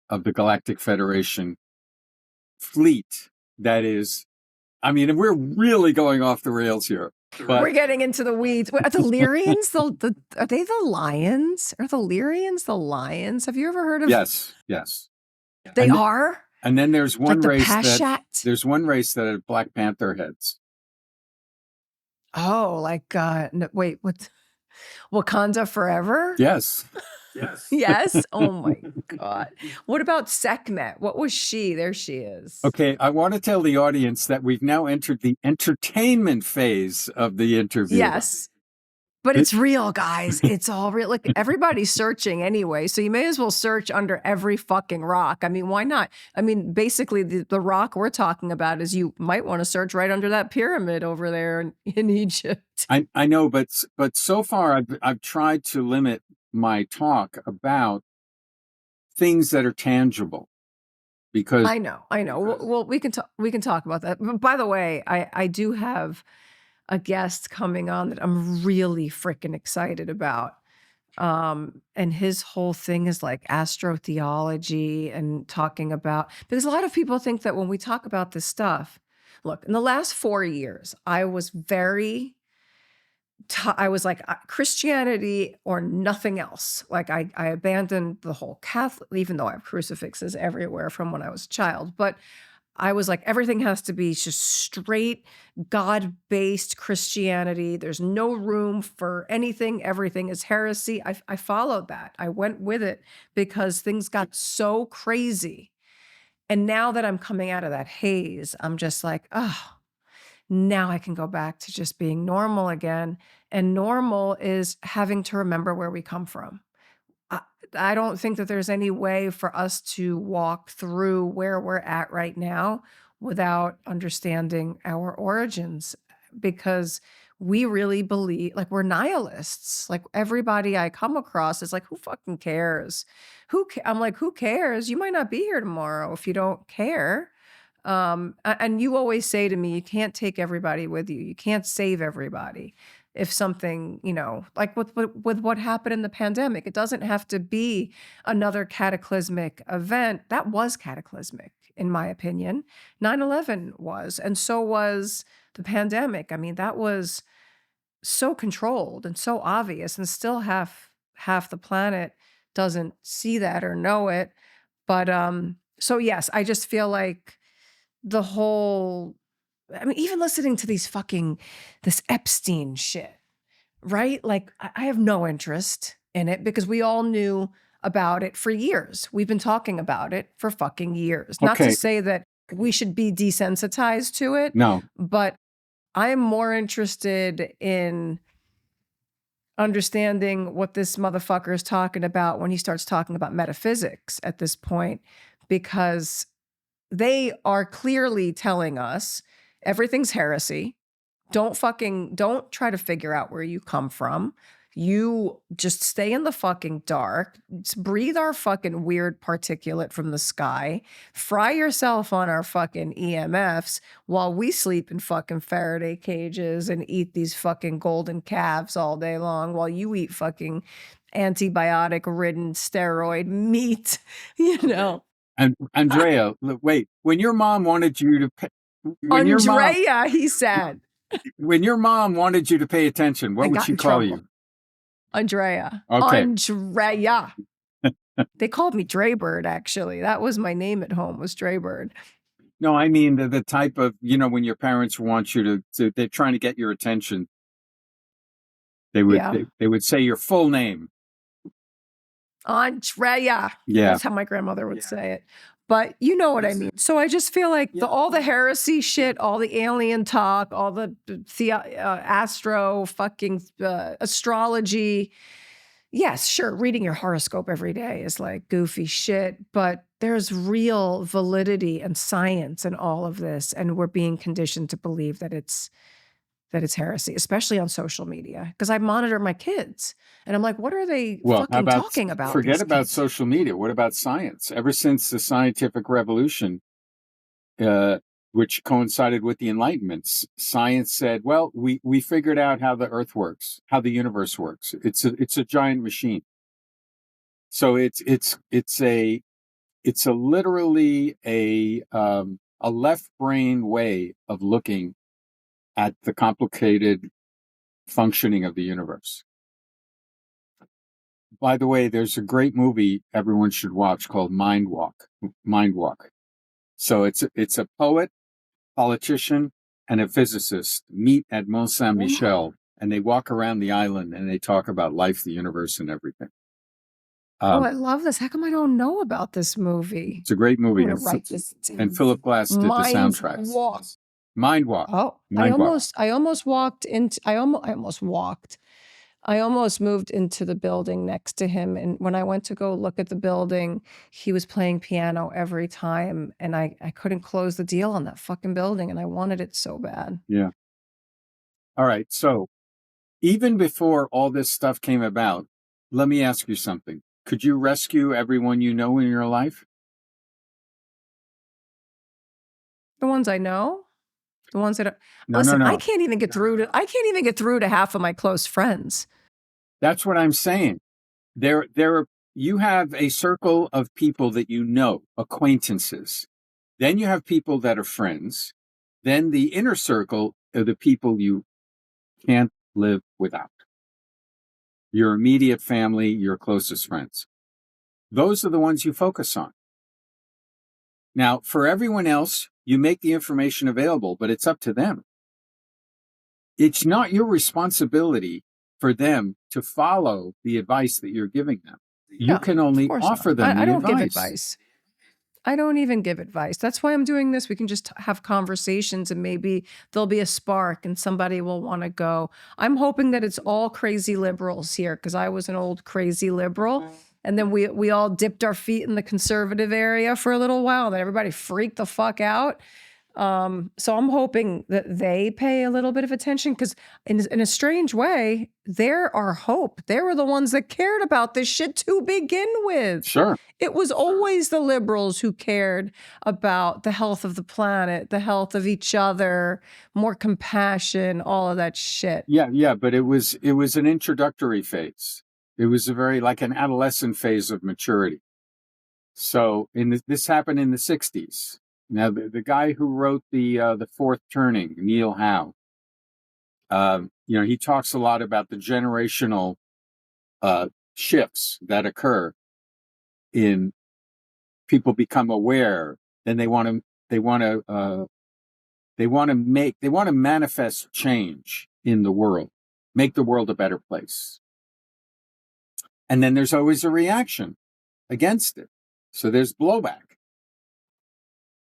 of the Galactic Federation fleet. That is, I mean, we're really going off the rails here. But we're getting into the weeds. Are the Lyrians are they the lions? Are the Lyrians the lions? Have you ever heard of? Yes. They are. And then there's one like race that have Black Panther heads. Oh, like no, wait, what? Wakanda Forever? Yes. Yes. Oh my God. What about Sekhmet? What was she? There she is. Okay, I want to tell the audience that we've now entered the entertainment phase of the interview. Yes. But it's real, guys. It's all real. Like, everybody's searching anyway, so you may as well search under every fucking rock. I mean, why not? I mean, basically, the rock we're talking about is you might want to search right under that pyramid over there in Egypt. I know, but so far I've tried to limit my talk about things that are tangible, because I know. Well, we can talk about that. But by the way, I do have a guest coming on that I'm really freaking excited about. And his whole thing is like astrotheology and talking about, because a lot of people think that when we talk about this stuff, look, in the last 4 years, I was I was like Christianity or nothing else. Like I abandoned the whole Catholic, even though I have crucifixes everywhere from when I was a child, but I was like, everything has to be just straight God-based Christianity. There's no room for anything. Everything is heresy. I followed that. I went with it because things got so crazy. And now that I'm coming out of that haze, I'm just like, oh, now I can go back to just being normal again. And normal is having to remember where we come from. I, I don't think that there's any way for us to walk through where we're at right now without understanding our origins, because we really believe, like, we're nihilists. Like, everybody I come across is like, who fucking cares? I'm like, who cares? You might not be here tomorrow if you don't care. And you always say to me, you can't take everybody with you. You can't save everybody. If something, like with what happened in the pandemic, it doesn't have to be another cataclysmic event. That was cataclysmic, in my opinion. 9/11 was, and so was the pandemic. I mean, that was so controlled and so obvious, and still half the planet doesn't see that or know it. But so yes, I just feel like the whole, I mean, even listening to this Epstein shit, right? Like, I have no interest in it because we all knew about it for years. We've been talking about it for fucking years. Not to Okay. say that we should be desensitized to it, No. but I am more interested in understanding what this motherfucker is talking about when he starts talking about metaphysics at this point, because they are clearly telling us everything's heresy. Don't try to figure out where you come from. You just stay in the fucking dark, breathe our fucking weird particulate from the sky, fry yourself on our fucking EMFs while we sleep in fucking Faraday cages and eat these fucking golden calves all day long while you eat fucking antibiotic-ridden steroid meat, And Andrea, wait, when your mom wanted you to pay, Andrea, he said. When your mom wanted you to pay attention, what would she call you? Andrea. Okay. Andrea. They called me Draybird, actually. That was my name at home, was Draybird. No, I mean the type of, when your parents want you to they're trying to get your attention. They would say your full name. Andrea. Yeah. That's how my grandmother would say it. But you know what I mean. So I just feel like all the heresy shit, all the alien talk, all the astro fucking astrology. Yes, sure. Reading your horoscope every day is like goofy shit, but there's real validity and science in all of this. And we're being conditioned to believe that it's heresy, especially on social media. Because I monitor my kids and I'm like, what are they fucking talking about? Forget about social media. What about science? Ever since the scientific revolution, which coincided with the Enlightenment, science said, well, we figured out how the earth works, how the universe works. It's a giant machine. So it's literally a left brain way of looking at the complicated functioning of the universe. By the way, there's a great movie everyone should watch called Mind Walk. So it's a poet, politician, and a physicist meet at Mont Saint-Michel, and they walk around the island and they talk about life, the universe, and everything. I love this. How come I don't know about this movie? It's a great movie. I'm gonna write this down. And Philip Glass did the soundtrack. Mind Walk. Oh, I almost moved into the building next to him. And when I went to go look at the building, he was playing piano every time. And I couldn't close the deal on that fucking building. And I wanted it so bad. Yeah. All right. So even before all this stuff came about, let me ask you something. Could you rescue everyone you know in your life? The ones I know? The ones that No. I can't even get through to half of my close friends. That's what I'm saying. You have a circle of people that you know, acquaintances. Then you have people that are friends. Then the inner circle are the people you can't live without. Your immediate family, your closest friends. Those are the ones you focus on. Now, for everyone else, you make the information available, but it's up to them. It's not your responsibility for them to follow the advice that you're giving them. You can only offer them the advice. I don't give advice. I don't even give advice. That's why I'm doing this. We can just have conversations and maybe there'll be a spark and somebody will want to go. I'm hoping that it's all crazy liberals here because I was an old crazy liberal. And then we all dipped our feet in the conservative area for a little while. And then everybody freaked the fuck out. So I'm hoping that they pay a little bit of attention because in a strange way, they're our hope. They were the ones that cared about this shit to begin with. Sure. It was always the liberals who cared about the health of the planet, the health of each other, more compassion, all of that shit. Yeah, but it was an introductory phase. It was like an adolescent phase of maturity. So this happened in the 60s. Now, the guy who wrote the Fourth Turning, Neil Howe, he talks a lot about the generational shifts that occur in people become aware, then they want to manifest change in the world, make the world a better place, and then there's always a reaction against it. So there's blowback.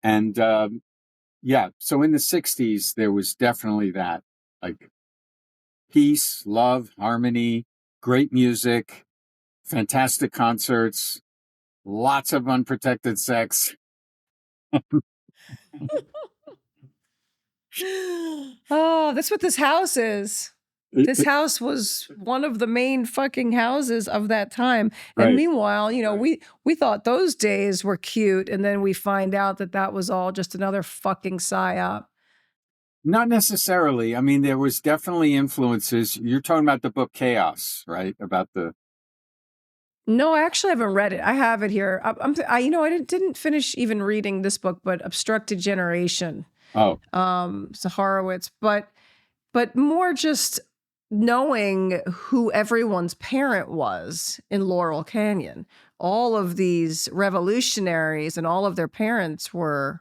And so in the 60s, there was definitely that, like peace, love, harmony, great music, fantastic concerts, lots of unprotected sex. Oh, that's what this house is. This house was one of the main fucking houses of that time. And Right. meanwhile, we thought those days were cute. And then we find out that was all just another fucking psyop. Not necessarily. I mean, there was definitely influences. You're talking about the book Chaos, right? No, I actually haven't read it. I have it here. I didn't finish even reading this book, but Obstructed Generation. Oh. It's a Horowitz, but more just knowing who everyone's parent was in Laurel Canyon. All of these revolutionaries and all of their parents were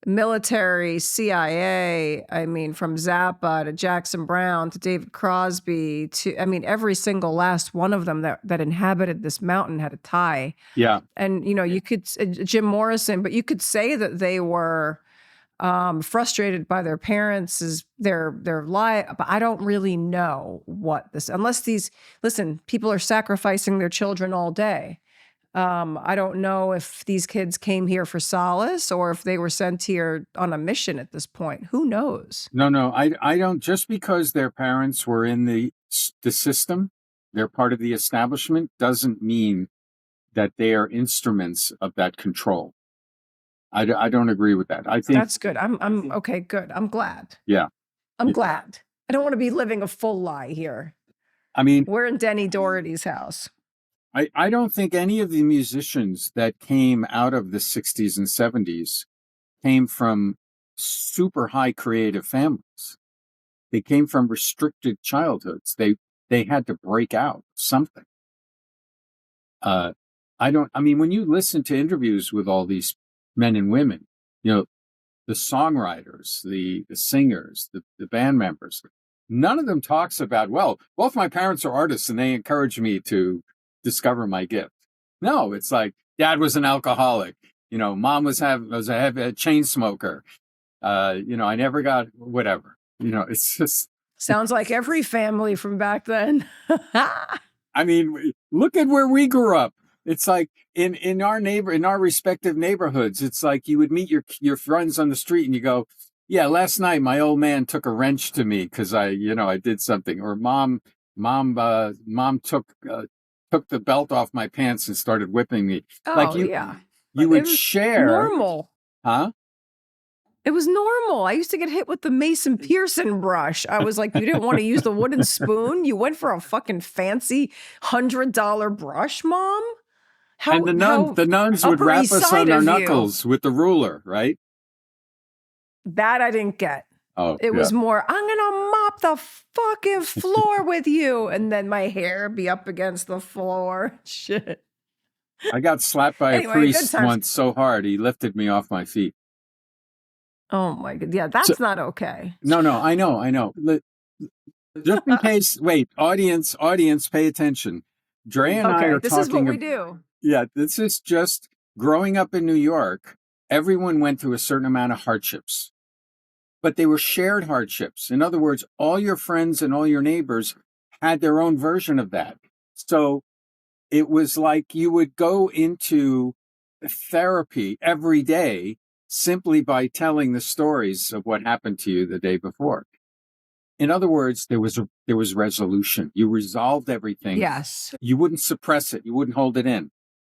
military, CIA, from Zappa to Jackson Brown to David Crosby to, every single last one of them that inhabited this mountain had a tie. Yeah. And, you could, Jim Morrison, but you could say that they were frustrated by their parents' their lie, but I don't really know what this, unless people are sacrificing their children all day. I don't know if these kids came here for solace or if they were sent here on a mission at this point. Who knows? No, I don't. Just because their parents were in the system, they're part of the establishment, doesn't mean that they are instruments of that control. I don't agree with that. I think that's good. I'm okay. Good. I'm glad. Yeah, I'm glad. I don't want to be living a full lie here. I mean, we're in Denny Doherty's house. I don't think any of the musicians that came out of the 60s and 70s came from super high creative families. They came from restricted childhoods. They had to break out something. When you listen to interviews with all these men and women, the songwriters, the singers, the band members, none of them talks about, well, both my parents are artists and they encouraged me to discover my gift. No, it's like dad was an alcoholic. Mom was a chain smoker. I never got whatever. It's just sounds like every family from back then. Look at where we grew up. It's like in our respective neighborhoods. It's like you would meet your friends on the street and you go, yeah, last night my old man took a wrench to me because I did something, or mom took the belt off my pants and started whipping me. Oh, you would share. Normal. Huh? It was normal. I used to get hit with the Mason Pearson brush. I was like, you didn't want to use the wooden spoon? You went for a fucking fancy $100 brush, Mom? And the nuns would rap us on our knuckles with the ruler, right? That I didn't get. Oh, it was more, I'm going to mop the fucking floor with you. And then my hair be up against the floor. Shit. I got slapped by a priest once so hard, he lifted me off my feet. Oh my God. Yeah, that's not okay. No, I know. Just in case, wait, audience, pay attention. Drea and I are this talking. This is what we do. Yeah, this is just growing up in New York, everyone went through a certain amount of hardships, but they were shared hardships. In other words, all your friends and all your neighbors had their own version of that. So it was like you would go into therapy every day simply by telling the stories of what happened to you the day before. In other words, there was resolution. You resolved everything. Yes, You wouldn't suppress it. You wouldn't hold it in.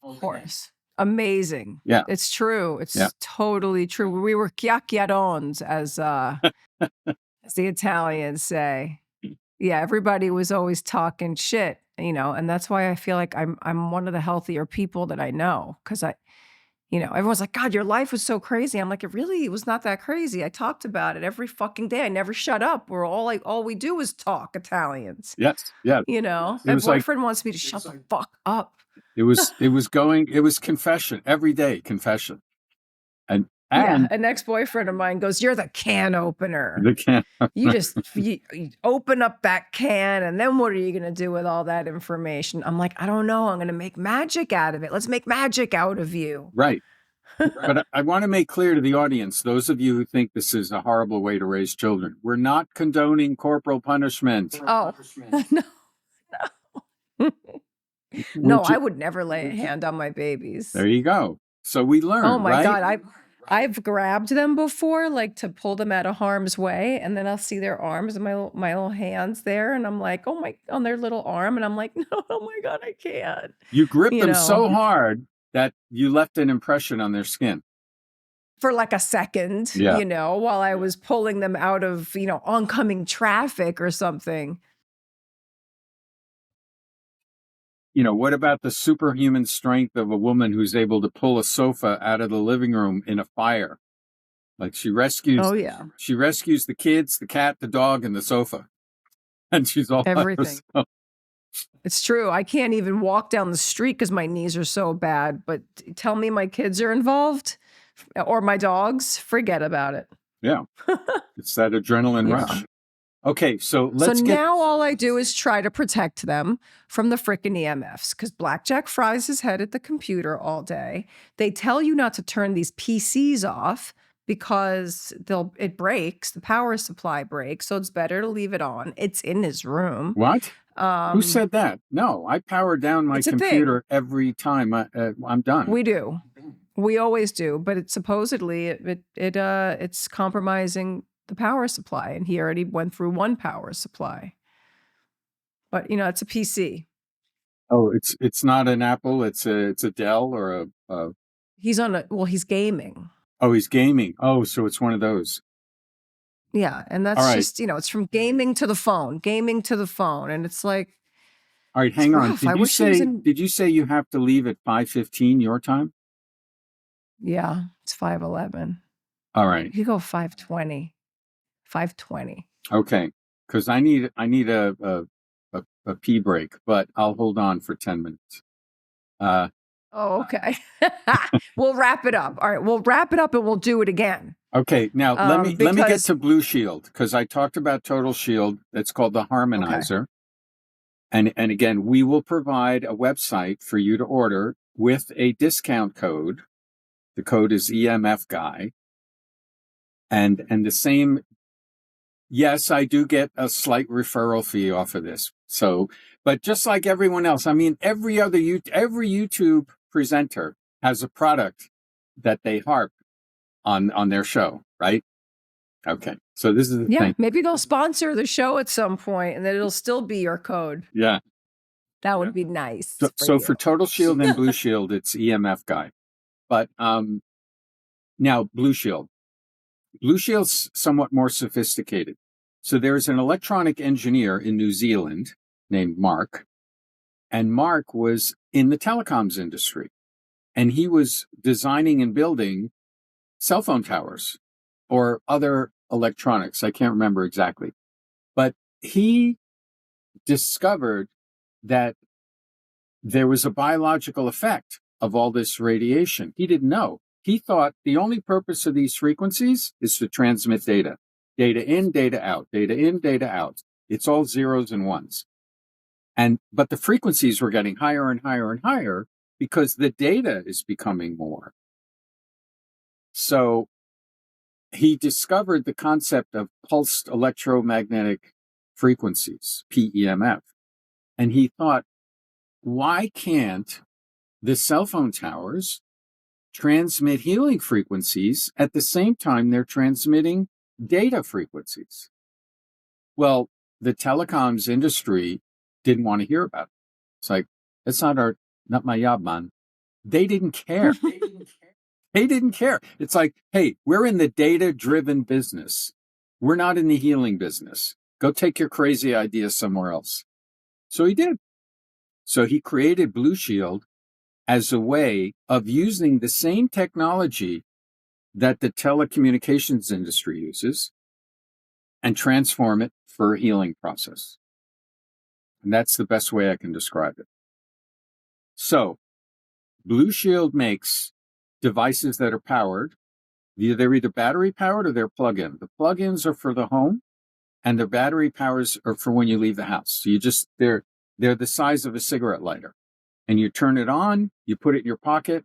of course. Amazing. Yeah. It's true. It's totally true. We were chiacchierons, as the Italians say. Yeah, everybody was always talking shit, and that's why I feel like I'm one of the healthier people that I know, because everyone's like, God, your life was so crazy. I'm like, it was not that crazy. I talked about it every fucking day. I never shut up. We're all we do is talk, Italians. Yes. Yeah. My boyfriend wants me to shut the fuck up. It was confession every day, confession. And an ex-boyfriend of mine goes, "You're the can opener. The can. you open up that can, and then what are you going to do with all that information?" I'm like, I don't know. I'm going to make magic out of it. Let's make magic out of you. Right. But I want to make clear to the audience, those of you who think this is a horrible way to raise children, we're not condoning corporal punishment. Oh, no, I would never lay a hand on my babies. There you go. So we learn. Oh my right? God, I've grabbed them before, like to pull them out of harm's way, and then I'll see their arms and my little hands there, and I'm like, on their little arm, and I'm like, no, oh my God, I can't. You grip them so hard that you left an impression on their skin. For like a second, while I was pulling them out of, oncoming traffic or something. What about the superhuman strength of a woman who's able to pull a sofa out of the living room in a fire? Like she rescues the kids, the cat, the dog, and the sofa. And she's all everything. It's true. I can't even walk down the street because my knees are so bad. But tell me my kids are involved or my dogs, forget about it. Yeah. It's that adrenaline rush. Okay, so now all I do is try to protect them from the frickin' EMFs, because Blackjack fries his head at the computer all day. They tell you not to turn these PCs off because it breaks, the power supply breaks, so it's better to leave it on. It's in his room. What? Who said that? No, I power down my computer every time I'm done. We do. We always do, but it's supposedly it's compromising the power supply, and he already went through one power supply. But it's a PC. Oh, it's not an Apple. It's a Dell or a. He's gaming. Oh, he's gaming. Oh, so it's one of those. Yeah, and that's just it's from gaming to the phone, and it's like. All right, hang on. Did you say you have to leave at 5:15 your time? Yeah, it's 5:11. All right. You go 5:20. 5:20. Okay, because I need a pee break, but I'll hold on for 10 minutes. Okay. We'll wrap it up. All right, we'll wrap it up and we'll do it again. Okay, now let me get to Blue Shield, because I talked about Total Shield. It's called the Harmonizer. Okay. And again, we will provide a website for you to order with a discount code. The code is EMF Guy. And the same. Yes, I do get a slight referral fee off of this. So, but just like everyone else, I mean, every YouTube presenter has a product that they harp on their show, right? Okay, so this is the thing. Maybe they'll sponsor the show at some point, and then it'll still be your code. Yeah, that would be nice. So for Total Shield and Blue Shield, it's EMF Guy. But now Blue Shield. Blue Shield's somewhat more sophisticated. So there's an electronic engineer in New Zealand named Mark, and Mark was in the telecoms industry, and he was designing and building cell phone towers or other electronics. I can't remember exactly, but he discovered that there was a biological effect of all this radiation. He didn't know. He thought the only purpose of these frequencies is to transmit data. Data in, data out, data in, data out. It's all zeros and ones. But the frequencies were getting higher and higher and higher. because the data is becoming more. So he discovered the concept of pulsed electromagnetic frequencies, PEMF. And he thought, why can't the cell phone towers transmit healing frequencies at the same time they're transmitting data frequencies? Well, the telecoms industry didn't want to hear about it. It's like, that's not my job, man. They didn't care. They didn't care. It's like, hey, we're in the data-driven business. We're not in the healing business. Go take your crazy ideas somewhere else. So he did. So he created Blue Shield as a way of using the same technology that the telecommunications industry uses and transform it for a healing process. And that's the best way I can describe it. So Blue Shield makes devices that are powered. They're either battery powered or they're plug-in. The plug-ins are for the home, and the battery powers are for when you leave the house. So they're the size of a cigarette lighter. And you turn it on, you put it in your pocket,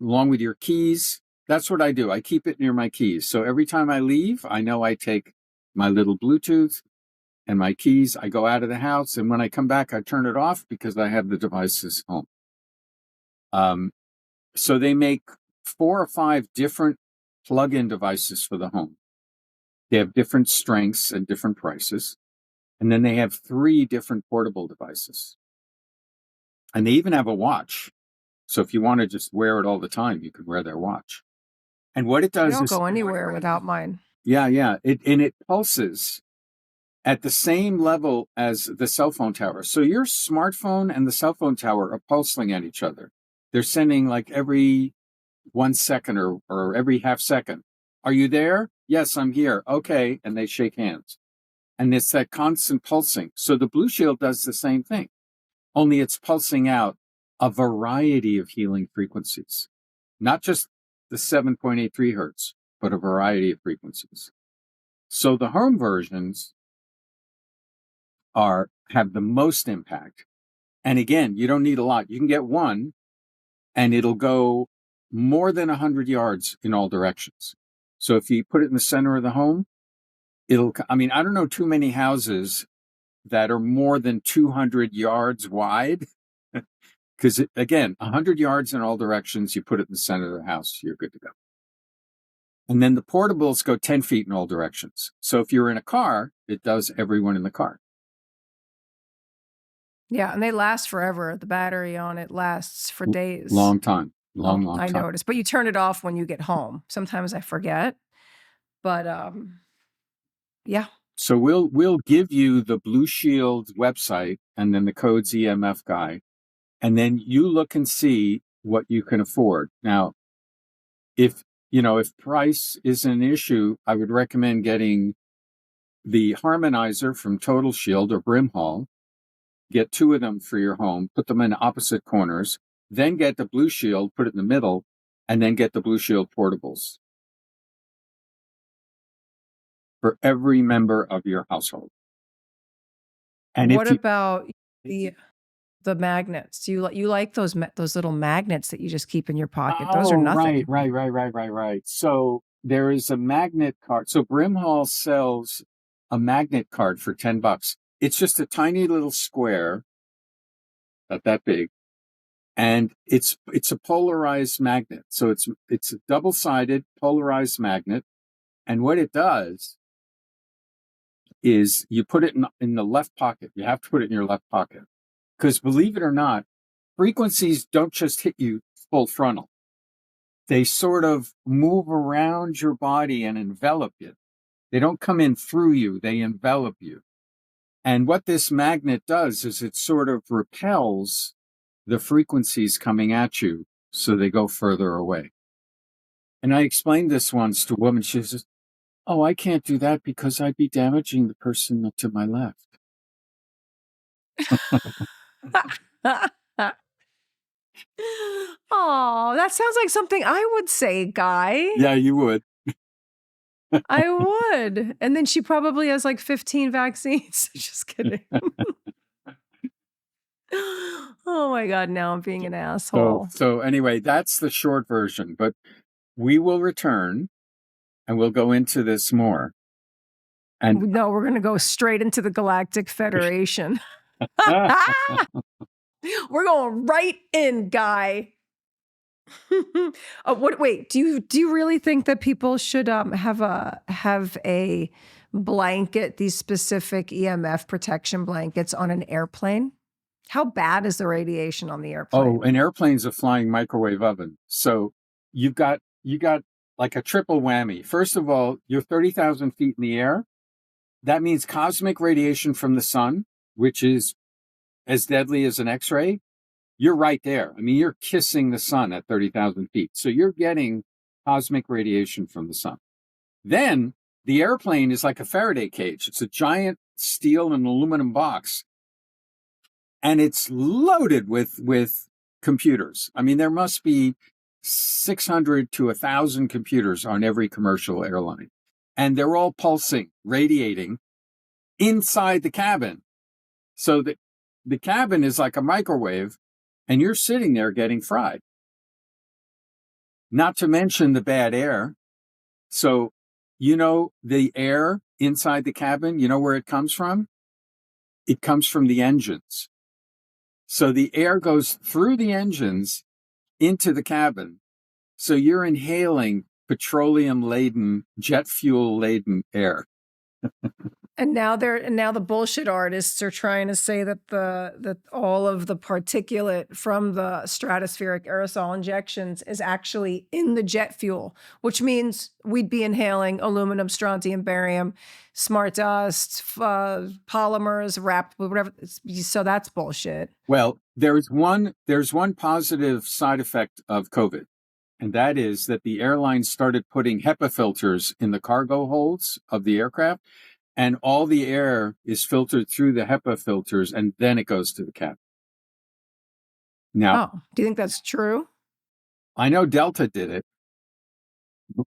along with your keys. That's what I do. I keep it near my keys. So every time I leave, I know I take my little Bluetooth and my keys. I go out of the house, and when I come back, I turn it off because I have the devices home. So they make 4 or 5 different plug-in devices for the home. They have different strengths and different prices. And then they have 3 different portable devices. And they even have a watch. So if you want to just wear it all the time, you can wear their watch. And what it does I don't is go anywhere without mine. Yeah. It pulses at the same level as the cell phone tower. So your smartphone and the cell phone tower are pulsing at each other. They're sending like every 1 second or every half second. Are you there? Yes, I'm here. Okay. And they shake hands. And it's that constant pulsing. So the Blue Shield does the same thing, only it's pulsing out a variety of healing frequencies, not just the 7.83 hertz, but a variety of frequencies. So the home versions have the most impact. And again, you don't need a lot. You can get one and it'll go more than 100 yards in all directions. So if you put it in the center of the home, I don't know too many houses that are more than 200 yards wide. Because again, 100 yards in all directions, you put it in the center of the house, you're good to go. And then the portables go 10 feet in all directions. So if you're in a car, it does everyone in the car. Yeah, and they last forever. The battery on it lasts for days. Long time. Long I time. noticed. But you turn it off when you get home. Sometimes I forget. But yeah. So we'll give you the Blue Shield website and then the code's EMF guy. And then you look and see what you can afford. Now, if price is an issue, I would recommend getting the harmonizer from Total Shield or Brimhall. Get 2 of them for your home, put them in opposite corners, then get the Blue Shield, put it in the middle, and then get the Blue Shield portables for every member of your household. And what about the magnets? Do you like those little magnets that you just keep in your pocket? Those are nothing. Right. So there is a magnet card. So Brimhall sells a magnet card for $10. It's just a tiny little square, not that big, and it's a polarized magnet. So it's a double-sided polarized magnet, and what it does is you put it in the left pocket. You have to put it in your left pocket because, believe it or not, frequencies don't just hit you full frontal. They sort of move around your body and envelop you. They don't come in through you, they envelop you. And what this magnet does is it sort of repels the frequencies coming at you so they go further away. And I explained this once to a woman. She says, "Oh, I can't do that because I'd be damaging the person to my left." Oh, that sounds like something I would say, Guy. Yeah, you would. I would. And then she probably has like 15 vaccines. Just kidding. Oh my God, now I'm being an So, asshole. so anyway, that's the short version, but we will return and we'll go into this more. And No, we're going to go straight into the Galactic Federation. We're going right in, Guy. Wait, do you really think that people should have a blanket, these specific EMF protection blankets on an airplane? How bad is the radiation on the airplane? oh, an airplane's a flying microwave oven. So you got like a triple whammy. First of all, you're 30,000 feet in the air. That means cosmic radiation from the sun, which is as deadly as an X-ray. You're right there. I mean, you're kissing the sun at 30,000 feet. So you're getting cosmic radiation from the sun. Then the airplane is like a Faraday cage. It's a giant steel and aluminum box. And it's loaded with computers. I mean, there must be 600 to 1,000 computers on every commercial airline. And they're all pulsing, radiating inside the cabin. So the cabin is like a microwave, and you're sitting there getting fried. Not to mention the bad air. So, the air inside the cabin, you know where it comes from? It comes from the engines. So the air goes through the engines into the cabin. So you're inhaling petroleum-laden, jet fuel-laden air. And now the bullshit artists are trying to say that all of the particulate from the stratospheric aerosol injections is actually in the jet fuel, which means we'd be inhaling aluminum, strontium, barium, smart dust, polymers wrapped with whatever. So that's bullshit. Well, there's one positive side effect of COVID, and that is that the airlines started putting HEPA filters in the cargo holds of the aircraft. And all the air is filtered through the HEPA filters, and then it goes to the cabin. Now, do you think that's true? I know Delta did it,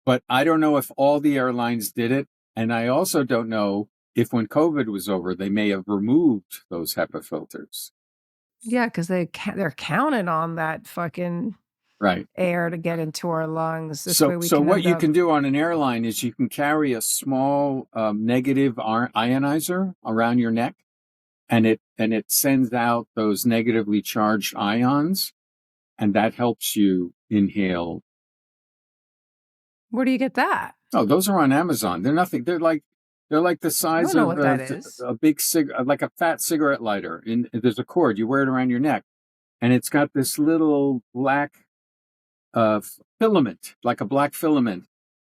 but I don't know if all the airlines did it. And I also don't know if when COVID was over, they may have removed those HEPA filters. Yeah, because they're counting on that fucking air to get into our lungs. So what you can do on an airline is you can carry a small negative ionizer around your neck, and it sends out those negatively charged ions, and that helps you inhale. Where do you get that? Oh, those are on Amazon. They're nothing. They're like the size of a big like a fat cigarette lighter. And there's a cord. You wear it around your neck, and it's got this little black filament, like a black filament,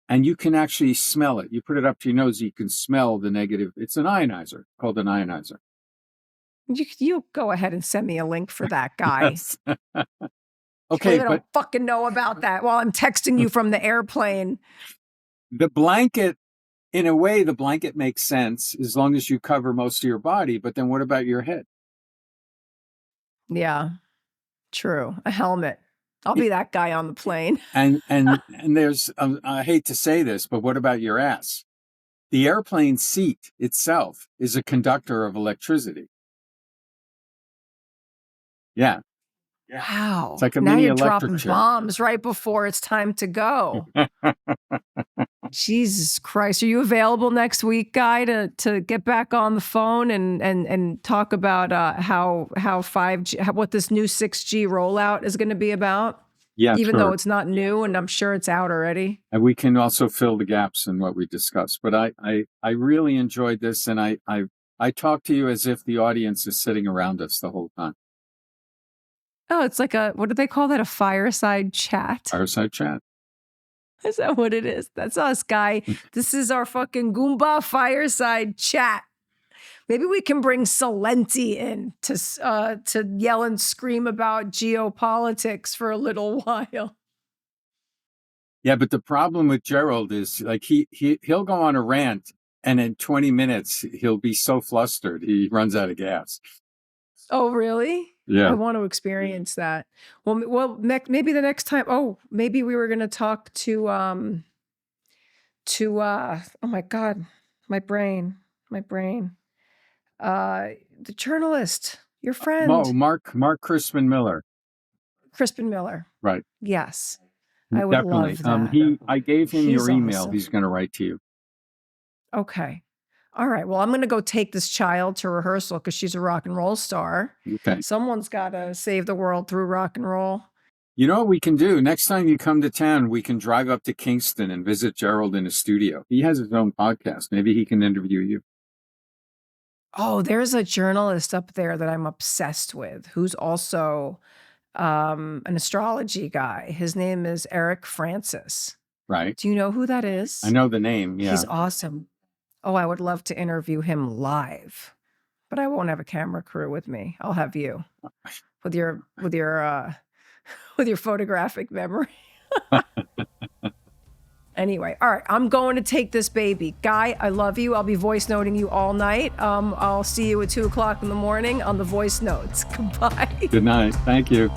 and you can actually smell it. You put it up to your nose, you can smell the negative. It's an ionizer, called an ionizer. You go ahead and send me a link for that, Guy. Yes. Okay, I don't fucking know about that while I'm texting you from the airplane. The blanket, in a way, the blanket makes sense as long as you cover most of your body. But then what about your head? Yeah, true. A helmet. I'll be that guy on the plane. And there's, I hate to say this, but what about your ass? The airplane seat itself is a conductor of electricity. Yeah. Wow. It's like a now mini you're electric dropping chair. bombs right before it's time to go. Jesus Christ. Are you available next week, Guy, to get back on the phone and talk about how 5G, what this new 6G rollout is going to be about? Yeah, even though it's not new, and I'm sure it's out already. And we can also fill the gaps in what we discussed. But I really enjoyed this, and I talk to you as if the audience is sitting around us the whole time. Oh, it's like what do they call that? A fireside chat? Fireside chat. Is that what it is? That's us, Guy. This is our fucking Goombah fireside chat. Maybe we can bring Salenti in to yell and scream about geopolitics for a little while. Yeah, but the problem with Gerald is like he'll go on a rant, and in 20 minutes he'll be so flustered he runs out of gas. Oh, really? Yeah. I want to experience that. Well, maybe the next time. Oh, maybe we were going to talk to oh my God, my brain. The journalist. Your friend. Oh, Mark Crispin Miller. Crispin Miller. Right. Yes. I would Definitely. love that. I gave him your He's email. awesome. He's going to write to you. Okay. All right. Well, I'm going to go take this child to rehearsal because she's a rock and roll star. Okay. Someone's got to save the world through rock and roll. You know what we can do? Next time you come to town, we can drive up to Kingston and visit Gerald in his studio. He has his own podcast. Maybe he can interview you. Oh, there's a journalist up there that I'm obsessed with who's also an astrology guy. His name is Eric Francis. Right. Do you know who that is? I know the name. Yeah. He's awesome. Oh, I would love to interview him live, but I won't have a camera crew with me. I'll have you with your photographic memory. Anyway, all right, I'm going to take this baby. Guy, I love you. I'll be voice noting you all night. I'll see you at 2:00 in the morning on the voice notes. Goodbye. Good night. Thank you.